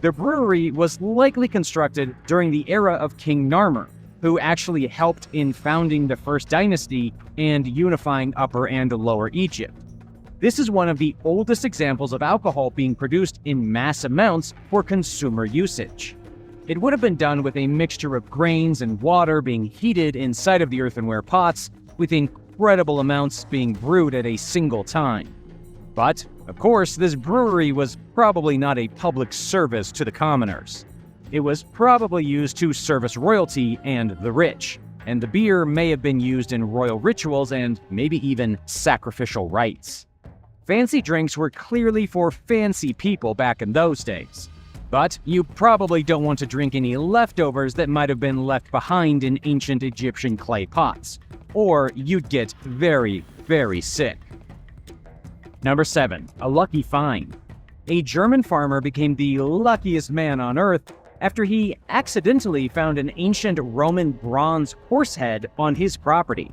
The brewery was likely constructed during the era of King Narmer, who actually helped in founding the First Dynasty and unifying Upper and Lower Egypt. This is one of the oldest examples of alcohol being produced in mass amounts for consumer usage. It would have been done with a mixture of grains and water being heated inside of the earthenware pots, with incredible amounts being brewed at a single time. But, of course, this brewery was probably not a public service to the commoners. It was probably used to service royalty and the rich, and the beer may have been used in royal rituals and maybe even sacrificial rites. Fancy drinks were clearly for fancy people back in those days. But you probably don't want to drink any leftovers that might have been left behind in ancient Egyptian clay pots, or you'd get very, very sick. Number 7. A lucky find. a German farmer became the luckiest man on earth after he accidentally found an ancient Roman bronze horse head on his property.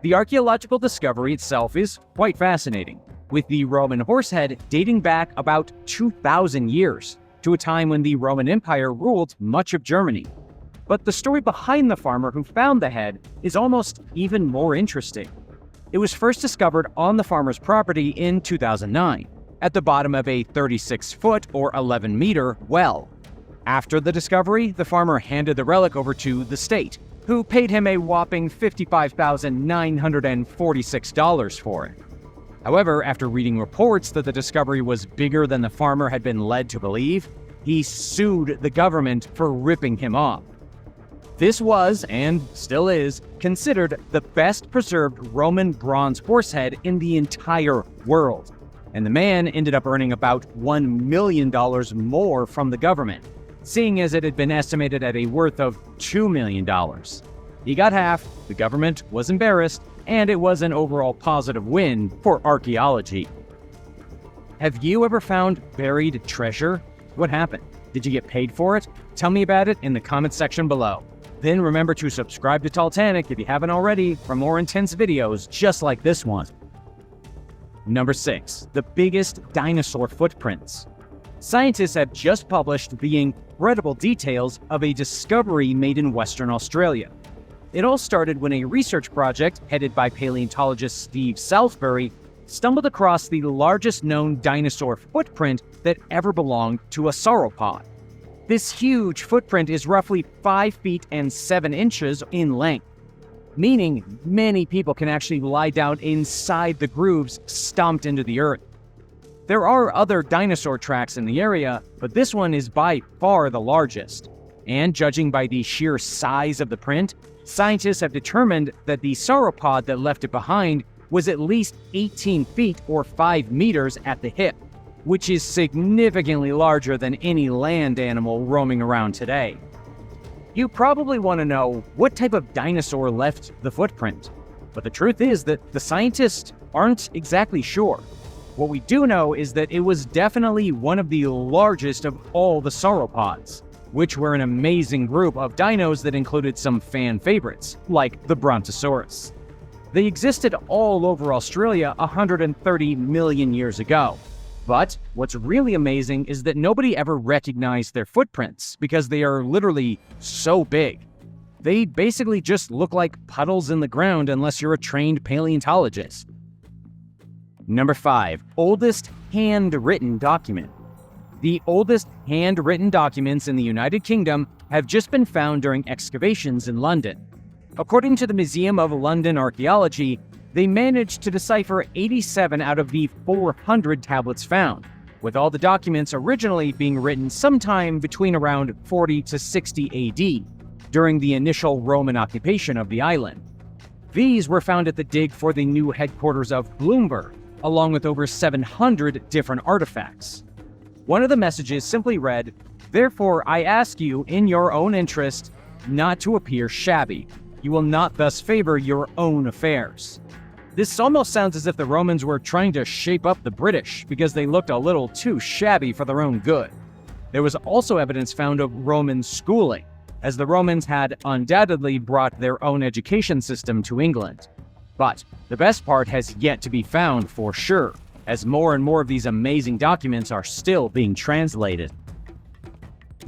The archaeological discovery itself is quite fascinating, with the Roman horse head dating back about 2,000 years, to a time when the Roman Empire ruled much of Germany. But the story behind the farmer who found the head is almost even more interesting. It was first discovered on the farmer's property in 2009, at the bottom of a 36-foot or 11-meter well. After the discovery, the farmer handed the relic over to the state, who paid him a whopping $55,946 for it. However, after reading reports that the discovery was bigger than the farmer had been led to believe, he sued the government for ripping him off. This was, and still is, considered the best preserved Roman bronze horse head in the entire world, and the man ended up earning about $1 million more from the government, seeing as it had been estimated at a worth of $2 million. He got half, the government was embarrassed, and it was an overall positive win for archaeology. Have you ever found buried treasure? What happened? Did you get paid for it? Tell me about it in the comments section below. Then remember to subscribe to Talltanic if you haven't already for more intense videos just like this one. Number 6. The biggest dinosaur footprints. Scientists have just published the incredible details of a discovery made in Western Australia. It all started when a research project headed by paleontologist Steve Salisbury stumbled across the largest known dinosaur footprint that ever belonged to a sauropod. This huge footprint is roughly 5 feet and 7 inches in length, meaning many people can actually lie down inside the grooves stomped into the earth. There are other dinosaur tracks in the area, but this one is by far the largest. And judging by the sheer size of the print, scientists have determined that the sauropod that left it behind was at least 18 feet or 5 meters at the hip, which is significantly larger than any land animal roaming around today. You probably want to know what type of dinosaur left the footprint, but the truth is that the scientists aren't exactly sure. What we do know is that it was definitely one of the largest of all the sauropods, which were an amazing group of dinos that included some fan favorites, like the Brontosaurus. They existed all over Australia 130 million years ago. But what's really amazing is that nobody ever recognized their footprints because they are literally so big. They basically just look like puddles in the ground unless you're a trained paleontologist. Number 5. Oldest handwritten document. The oldest handwritten documents in the United Kingdom have just been found during excavations in London. According to the Museum of London Archaeology, they managed to decipher 87 out of the 400 tablets found, with all the documents originally being written sometime between around 40 to 60 AD, during the initial Roman occupation of the island. These were found at the dig for the new headquarters of Bloomberg, along with over 700 different artifacts. One of the messages simply read, "Therefore I ask you, in your own interest, not to appear shabby. You will not thus favor your own affairs." This almost sounds as if the Romans were trying to shape up the British because they looked a little too shabby for their own good. There was also evidence found of Roman schooling, as the Romans had undoubtedly brought their own education system to England. But the best part has yet to be found for sure, as more and more of these amazing documents are still being translated.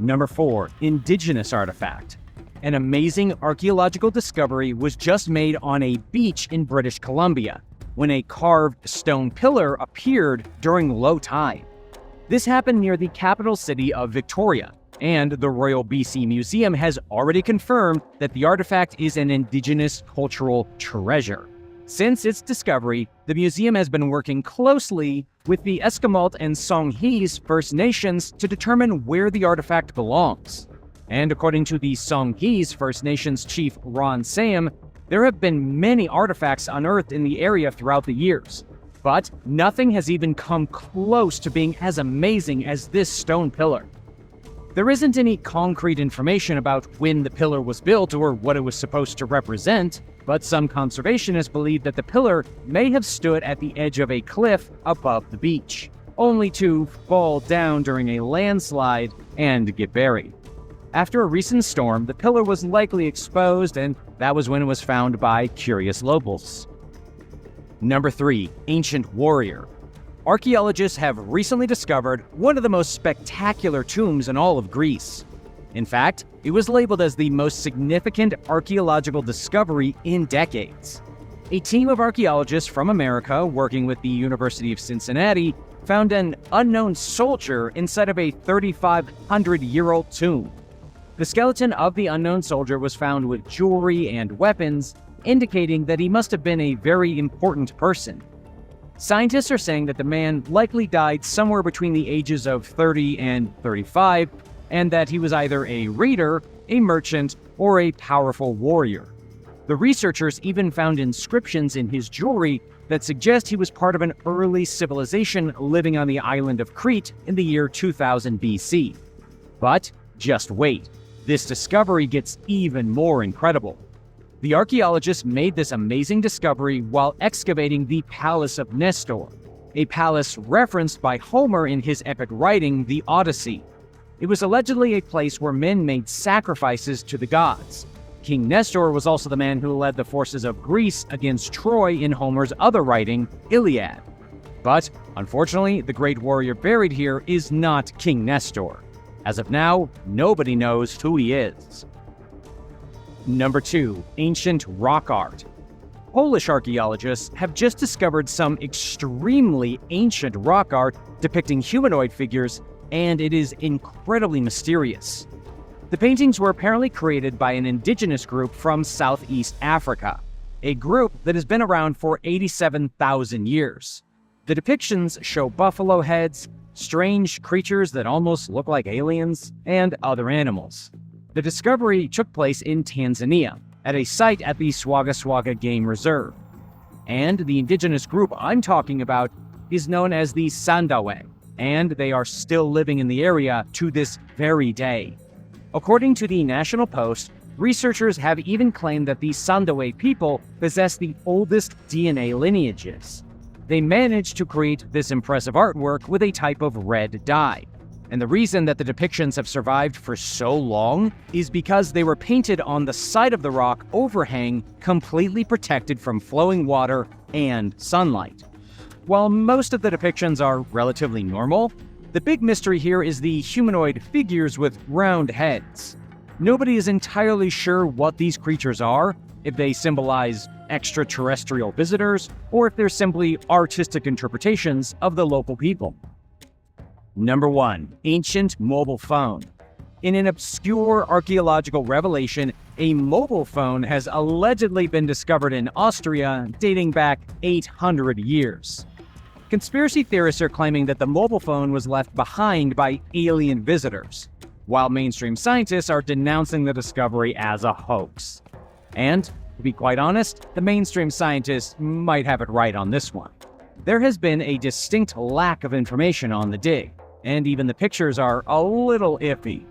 Number 4. Indigenous artifact. An amazing archaeological discovery was just made on a beach in British Columbia, when a carved stone pillar appeared during low tide. This happened near the capital city of Victoria, and the Royal BC Museum has already confirmed that the artifact is an Indigenous cultural treasure. Since its discovery, the museum has been working closely with the Esquimalt and Songhees First Nations to determine where the artifact belongs. And according to the Songhees First Nations chief Ron Sam, there have been many artifacts unearthed in the area throughout the years, but nothing has even come close to being as amazing as this stone pillar. There isn't any concrete information about when the pillar was built or what it was supposed to represent, but some conservationists believe that the pillar may have stood at the edge of a cliff above the beach. only to fall down during a landslide and get buried. After a recent storm, the pillar was likely exposed, and that was when it was found by curious locals. Number 3. Ancient warrior. Archaeologists have recently discovered one of the most spectacular tombs in all of Greece. In fact, it was labeled as the most significant archaeological discovery in decades. A team of archaeologists from America, working with the University of Cincinnati, found an unknown soldier inside of a 3,500-year-old tomb. The skeleton of the unknown soldier was found with jewelry and weapons, indicating that he must have been a very important person. Scientists are saying that the man likely died somewhere between the ages of 30 and 35, and that he was either a raider, a merchant, or a powerful warrior. The researchers even found inscriptions in his jewelry that suggest he was part of an early civilization living on the island of Crete in the year 2000 BC. But just wait, this discovery gets even more incredible. The archaeologists made this amazing discovery while excavating the Palace of Nestor, a palace referenced by Homer in his epic writing, the Odyssey. It was allegedly a place where men made sacrifices to the gods. King Nestor was also the man who led the forces of Greece against Troy in Homer's other writing, Iliad. But, unfortunately, the great warrior buried here is not King Nestor. As of now, nobody knows who he is. Number 2. Ancient rock art. Polish archaeologists have just discovered some extremely ancient rock art depicting humanoid figures, and it is incredibly mysterious. The paintings were apparently created by an indigenous group from Southeast Africa, a group that has been around for 87,000 years. The depictions show buffalo heads, strange creatures that almost look like aliens, and other animals. The discovery took place in Tanzania, at a site at the Swaga Game Reserve. And the indigenous group I'm talking about is known as the Sandawe, and they are still living in the area to this very day. According to the National Post, researchers have even claimed that the Sandawe people possess the oldest DNA lineages. They managed to create this impressive artwork with a type of red dye. And the reason that the depictions have survived for so long is because they were painted on the side of the rock overhang, completely protected from flowing water and sunlight. While most of the depictions are relatively normal, the big mystery here is the humanoid figures with round heads. Nobody is entirely sure what these creatures are, if they symbolize extraterrestrial visitors, or if they're simply artistic interpretations of the local people. Number 1. Ancient mobile phone. In an obscure archaeological revelation, a mobile phone has allegedly been discovered in Austria dating back 800 years. Conspiracy theorists are claiming that the mobile phone was left behind by alien visitors, while mainstream scientists are denouncing the discovery as a hoax. And, to be quite honest, the mainstream scientists might have it right on this one. There has been a distinct lack of information on the dig, and even the pictures are a little iffy.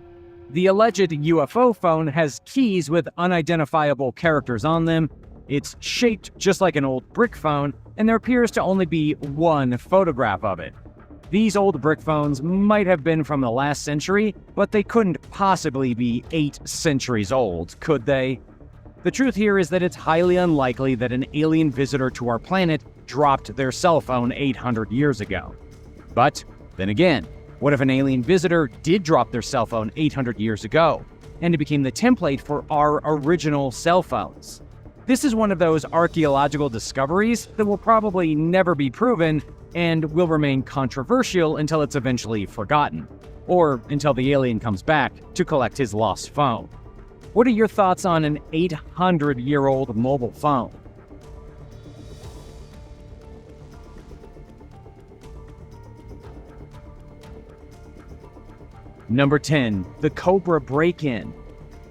The alleged UFO phone has keys with unidentifiable characters on them. It's shaped just like an old brick phone, and there appears to only be one photograph of it. These old brick phones might have been from the last century, but they couldn't possibly be 8 centuries old, could they? The truth here is that it's highly unlikely that an alien visitor to our planet dropped their cell phone 800 years ago. But then again, what if an alien visitor did drop their cell phone 800 years ago, and it became the template for our original cell phones? This is one of those archaeological discoveries that will probably never be proven and will remain controversial until it's eventually forgotten, or until the alien comes back to collect his lost phone. What are your thoughts on an 800-year-old mobile phone? Number 10. The Cobra Break-In.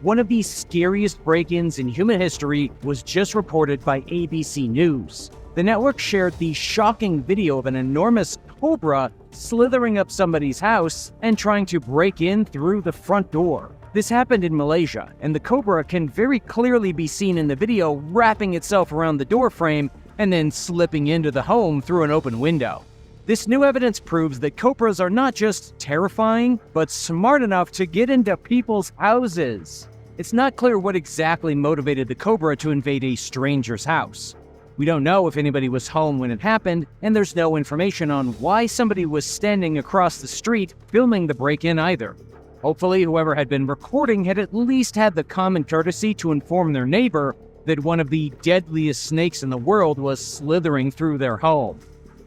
One of the scariest break-ins in human history was just reported by ABC News. The network shared the shocking video of an enormous cobra slithering up somebody's house and trying to break in through the front door. This happened in Malaysia, and the cobra can very clearly be seen in the video wrapping itself around the door frame and then slipping into the home through an open window. This new evidence proves that cobras are not just terrifying, but smart enough to get into people's houses. It's not clear what exactly motivated the cobra to invade a stranger's house. We don't know if anybody was home when it happened, and there's no information on why somebody was standing across the street filming the break-in either. Hopefully, whoever had been recording had at least had the common courtesy to inform their neighbor that one of the deadliest snakes in the world was slithering through their home.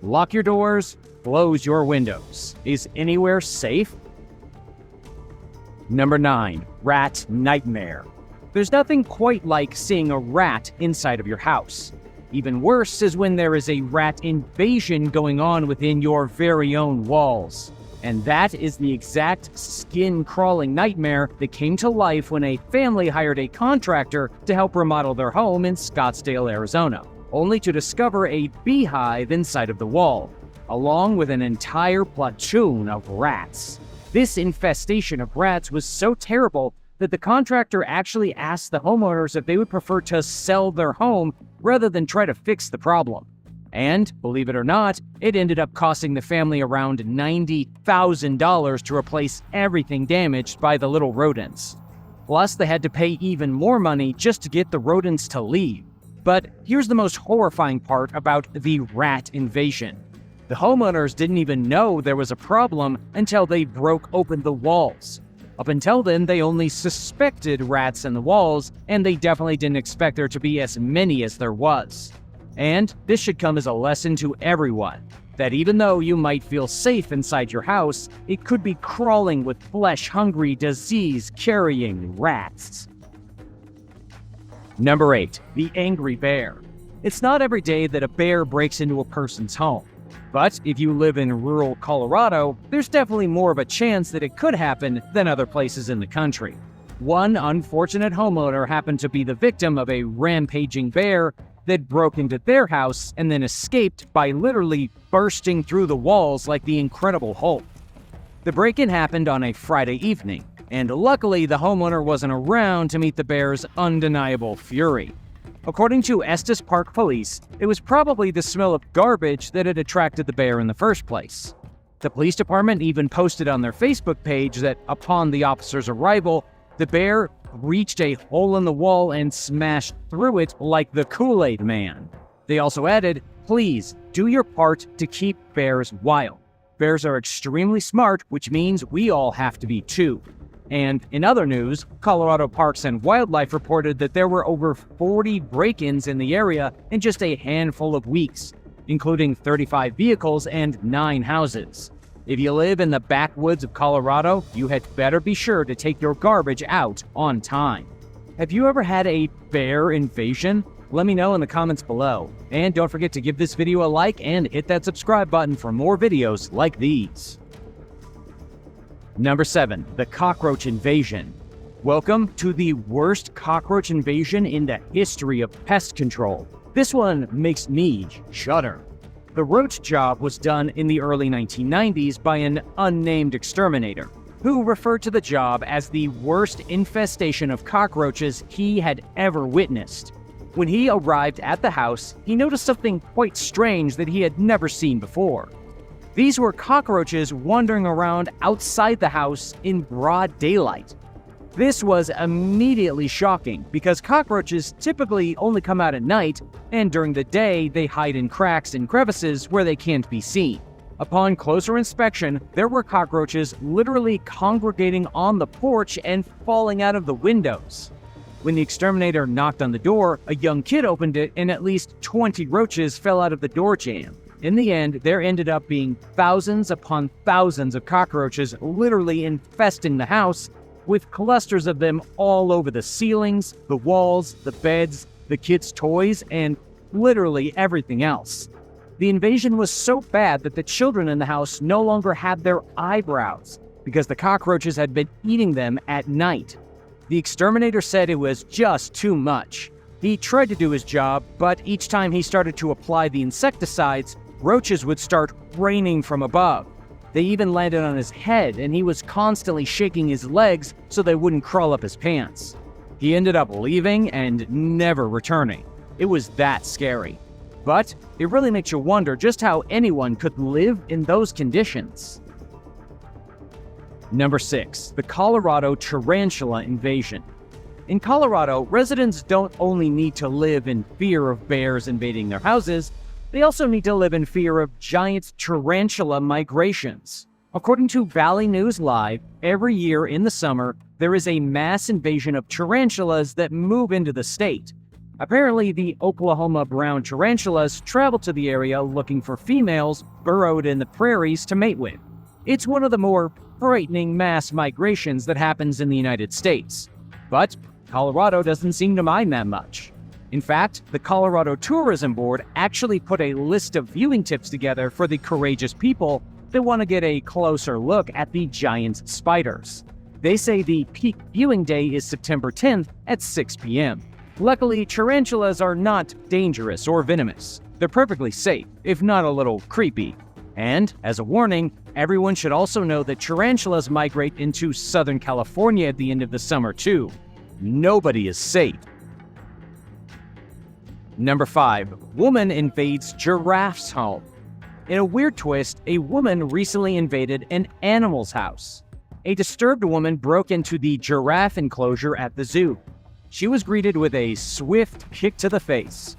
Lock your doors, close your windows. Is anywhere safe? Number 9. Rat Nightmare. There's nothing quite like seeing a rat inside of your house. Even worse is when there is a rat invasion going on within your very own walls. And that is the exact skin-crawling nightmare that came to life when a family hired a contractor to help remodel their home in Scottsdale, Arizona, only to discover a beehive inside of the wall, along with an entire platoon of rats. This infestation of rats was so terrible that the contractor actually asked the homeowners if they would prefer to sell their home rather than try to fix the problem. And, believe it or not, it ended up costing the family around $90,000 to replace everything damaged by the little rodents. Plus, they had to pay even more money just to get the rodents to leave. But here's the most horrifying part about the rat invasion. The homeowners didn't even know there was a problem until they broke open the walls. Up until then, they only suspected rats in the walls, and they definitely didn't expect there to be as many as there was. And this should come as a lesson to everyone, that even though you might feel safe inside your house, it could be crawling with flesh-hungry, disease-carrying rats. Number 8. The Angry Bear. It's not every day that a bear breaks into a person's home. But if you live in rural Colorado, there's definitely more of a chance that it could happen than other places in the country. One unfortunate homeowner happened to be the victim of a rampaging bear that broke into their house and then escaped by literally bursting through the walls like the Incredible Hulk. The break-in happened on a Friday evening, and luckily the homeowner wasn't around to meet the bear's undeniable fury. According to Estes Park Police, it was probably the smell of garbage that had attracted the bear in the first place. The police department even posted on their Facebook page that upon the officer's arrival, the bear reached a hole in the wall and smashed through it like the Kool-Aid Man. They also added, "Please do your part to keep bears wild. Bears are extremely smart, which means we all have to be too." And in other news, Colorado Parks and Wildlife reported that there were over 40 break-ins in the area in just a handful of weeks, including 35 vehicles and 9 houses. If you live in the backwoods of Colorado, you had better be sure to take your garbage out on time. Have you ever had a bear invasion? Let me know in the comments below. And don't forget to give this video a like and hit that subscribe button for more videos like these. Number 7. The Cockroach Invasion. Welcome to the worst cockroach invasion in the history of pest control. This one makes me shudder. The roach job was done in the early 1990s by an unnamed exterminator, who referred to the job as the worst infestation of cockroaches he had ever witnessed. When he arrived at the house, he noticed something quite strange that he had never seen before. These were cockroaches wandering around outside the house in broad daylight. This was immediately shocking because cockroaches typically only come out at night, and during the day they hide in cracks and crevices where they can't be seen. Upon closer inspection, there were cockroaches literally congregating on the porch and falling out of the windows. When the exterminator knocked on the door, a young kid opened it and at least 20 roaches fell out of the door jamb. In the end, there ended up being thousands upon thousands of cockroaches literally infesting the house, with clusters of them all over the ceilings, the walls, the beds, the kids' toys, and literally everything else. The invasion was so bad that the children in the house no longer had their eyebrows because the cockroaches had been eating them at night. The exterminator said it was just too much. He tried to do his job, but each time he started to apply the insecticides, roaches would start raining from above. They even landed on his head, and he was constantly shaking his legs so they wouldn't crawl up his pants. He ended up leaving and never returning. It was that scary. But it really makes you wonder just how anyone could live in those conditions. Number 6. The Colorado Tarantula Invasion. In Colorado, residents don't only need to live in fear of bears invading their houses, they also need to live in fear of giant tarantula migrations. According to Valley News Live, every year in the summer, there is a mass invasion of tarantulas that move into the state. Apparently, the Oklahoma brown tarantulas travel to the area looking for females burrowed in the prairies to mate with. It's one of the more frightening mass migrations that happens in the United States. But Colorado doesn't seem to mind that much. In fact, the Colorado Tourism Board actually put a list of viewing tips together for the courageous people that want to get a closer look at the giant spiders. They say the peak viewing day is September 10th at 6 p.m. Luckily, tarantulas are not dangerous or venomous. They're perfectly safe, if not a little creepy. And, as a warning, everyone should also know that tarantulas migrate into Southern California at the end of the summer too. Nobody is safe. Number 5. Woman invades giraffe's home. In a weird twist, a woman recently invaded an animal's house. A disturbed woman broke into the giraffe enclosure at the zoo. She was greeted with a swift kick to the face.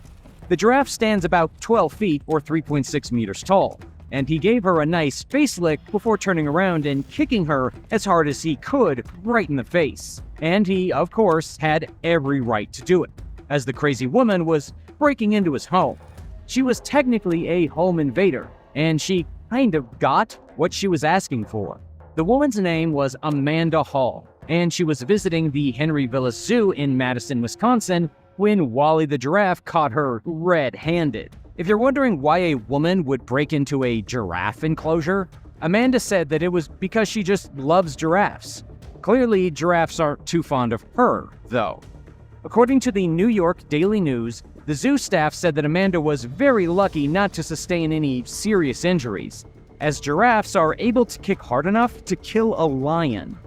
The giraffe stands about 12 feet or 3.6 meters tall, and he gave her a nice face lick before turning around and kicking her as hard as he could right in the face. And he, of course, had every right to do it, as the crazy woman was breaking into his home. She was technically a home invader, and she kind of got what she was asking for. The woman's name was Amanda Hall, and she was visiting the Henry Vilas Zoo in Madison, Wisconsin, when Wally the giraffe caught her red-handed. If you're wondering why a woman would break into a giraffe enclosure, Amanda said that it was because she just loves giraffes. Clearly, giraffes aren't too fond of her, though. According to the New York Daily News, the zoo staff said that Amanda was very lucky not to sustain any serious injuries, as giraffes are able to kick hard enough to kill a lion.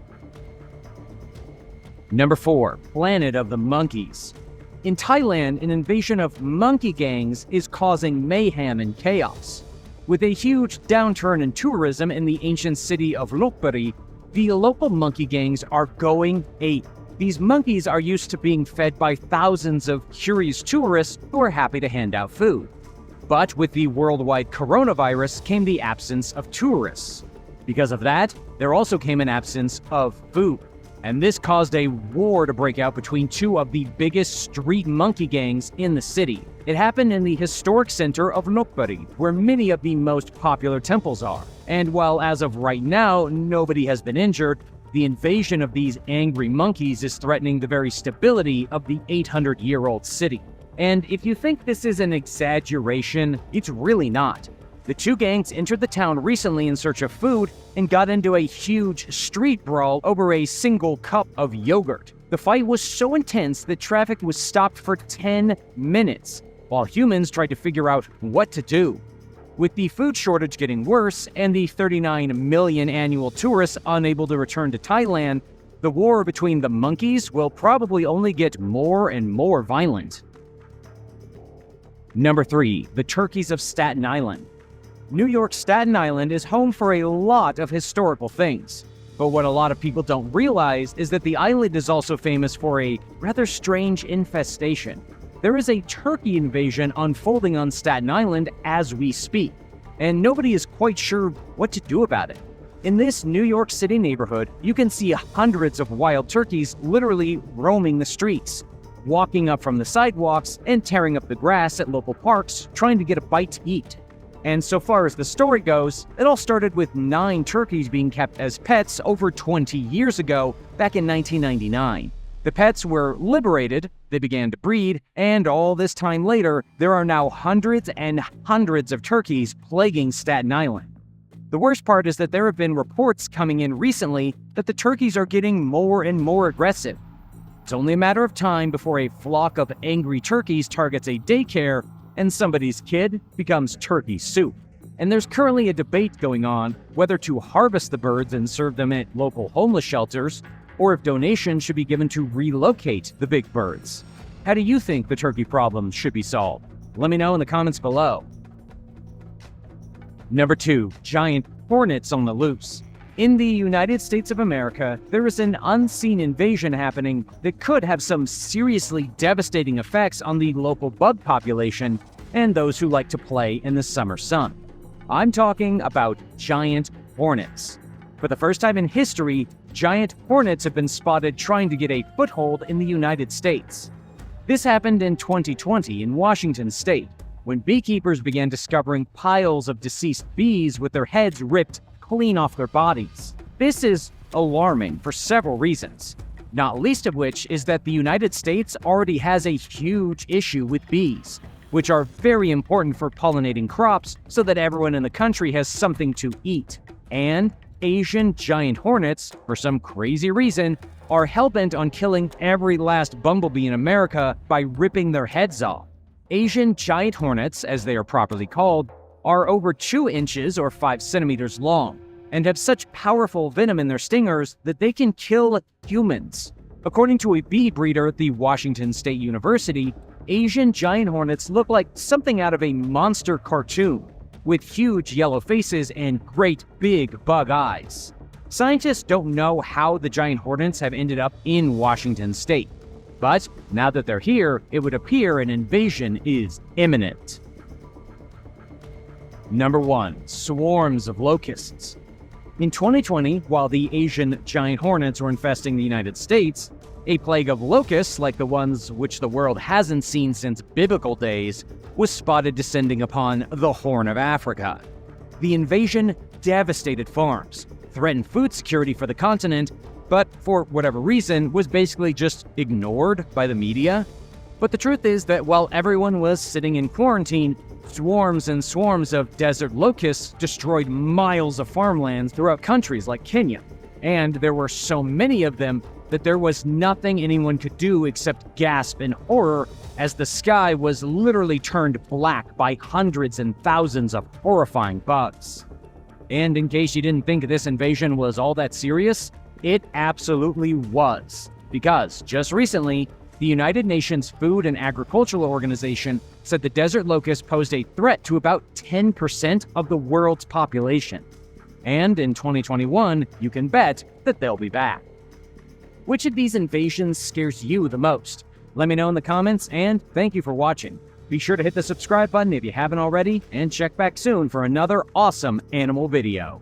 Number 4. Planet of the Monkeys. In Thailand, an invasion of monkey gangs is causing mayhem and chaos. With a huge downturn in tourism in the ancient city of Lopburi, the local monkey gangs are going ape. These monkeys are used to being fed by thousands of curious tourists who are happy to hand out food. But with the worldwide coronavirus came the absence of tourists. Because of that, there also came an absence of food. And this caused a war to break out between two of the biggest street monkey gangs in the city. It happened in the historic center of Lopburi, where many of the most popular temples are. And while as of right now, nobody has been injured, the invasion of these angry monkeys is threatening the very stability of the 800-year-old city. And if you think this is an exaggeration, it's really not. The two gangs entered the town recently in search of food and got into a huge street brawl over a single cup of yogurt. The fight was so intense that traffic was stopped for 10 minutes, while humans tried to figure out what to do. With the food shortage getting worse and the 39 million annual tourists unable to return to Thailand, the war between the monkeys will probably only get more and more violent. Number 3. The Turkeys of Staten Island. New York's Staten Island is home for a lot of historical things. But what a lot of people don't realize is that the island is also famous for a rather strange infestation. There is a turkey invasion unfolding on Staten Island as we speak, and nobody is quite sure what to do about it. In this New York City neighborhood, you can see hundreds of wild turkeys literally roaming the streets, walking up from the sidewalks and tearing up the grass at local parks, trying to get a bite to eat. And so far as the story goes, it all started with 9 turkeys being kept as pets over 20 years ago, back in 1999. The pets were liberated, they began to breed, and all this time later, there are now hundreds and hundreds of turkeys plaguing Staten Island. The worst part is that there have been reports coming in recently that the turkeys are getting more and more aggressive. It's only a matter of time before a flock of angry turkeys targets a daycare and somebody's kid becomes turkey soup. And there's currently a debate going on whether to harvest the birds and serve them at local homeless shelters, or if donations should be given to relocate the big birds. How do you think the turkey problem should be solved? Let me know in the comments below. Number 2. Giant hornets on the loose. In the United States of America, there is an unseen invasion happening that could have some seriously devastating effects on the local bug population and those who like to play in the summer sun. I'm talking about giant hornets. For the first time in history, giant hornets have been spotted trying to get a foothold in the United States. This happened in 2020 in Washington state, when beekeepers began discovering piles of deceased bees with their heads ripped clean off their bodies. This is alarming for several reasons, not least of which is that the United States already has a huge issue with bees, which are very important for pollinating crops so that everyone in the country has something to eat. And Asian giant hornets, for some crazy reason, are hellbent on killing every last bumblebee in America by ripping their heads off. Asian giant hornets, as they are properly called, are over 2 inches or 5 centimeters long, and have such powerful venom in their stingers that they can kill humans. According to a bee breeder at the Washington State University, Asian giant hornets look like something out of a monster cartoon, with huge yellow faces and great big bug eyes. Scientists don't know how the giant hornets have ended up in Washington State, but now that they're here, it would appear an invasion is imminent. Number 1. Swarms of locusts. In 2020, while the Asian giant hornets were infesting the United States, a plague of locusts, like the ones which the world hasn't seen since biblical days, was spotted descending upon the Horn of Africa. The invasion devastated farms, threatened food security for the continent, but for whatever reason was basically just ignored by the media. But the truth is that while everyone was sitting in quarantine, swarms and swarms of desert locusts destroyed miles of farmlands throughout countries like Kenya. And there were so many of them that there was nothing anyone could do except gasp in horror as the sky was literally turned black by hundreds and thousands of horrifying bugs. And in case you didn't think this invasion was all that serious, it absolutely was. Because just recently, the United Nations Food and Agricultural Organization said the desert locust posed a threat to about 10% of the world's population. And in 2021, you can bet that they'll be back. Which of these invasions scares you the most? Let me know in the comments, and thank you for watching. Be sure to hit the subscribe button if you haven't already, and check back soon for another awesome animal video.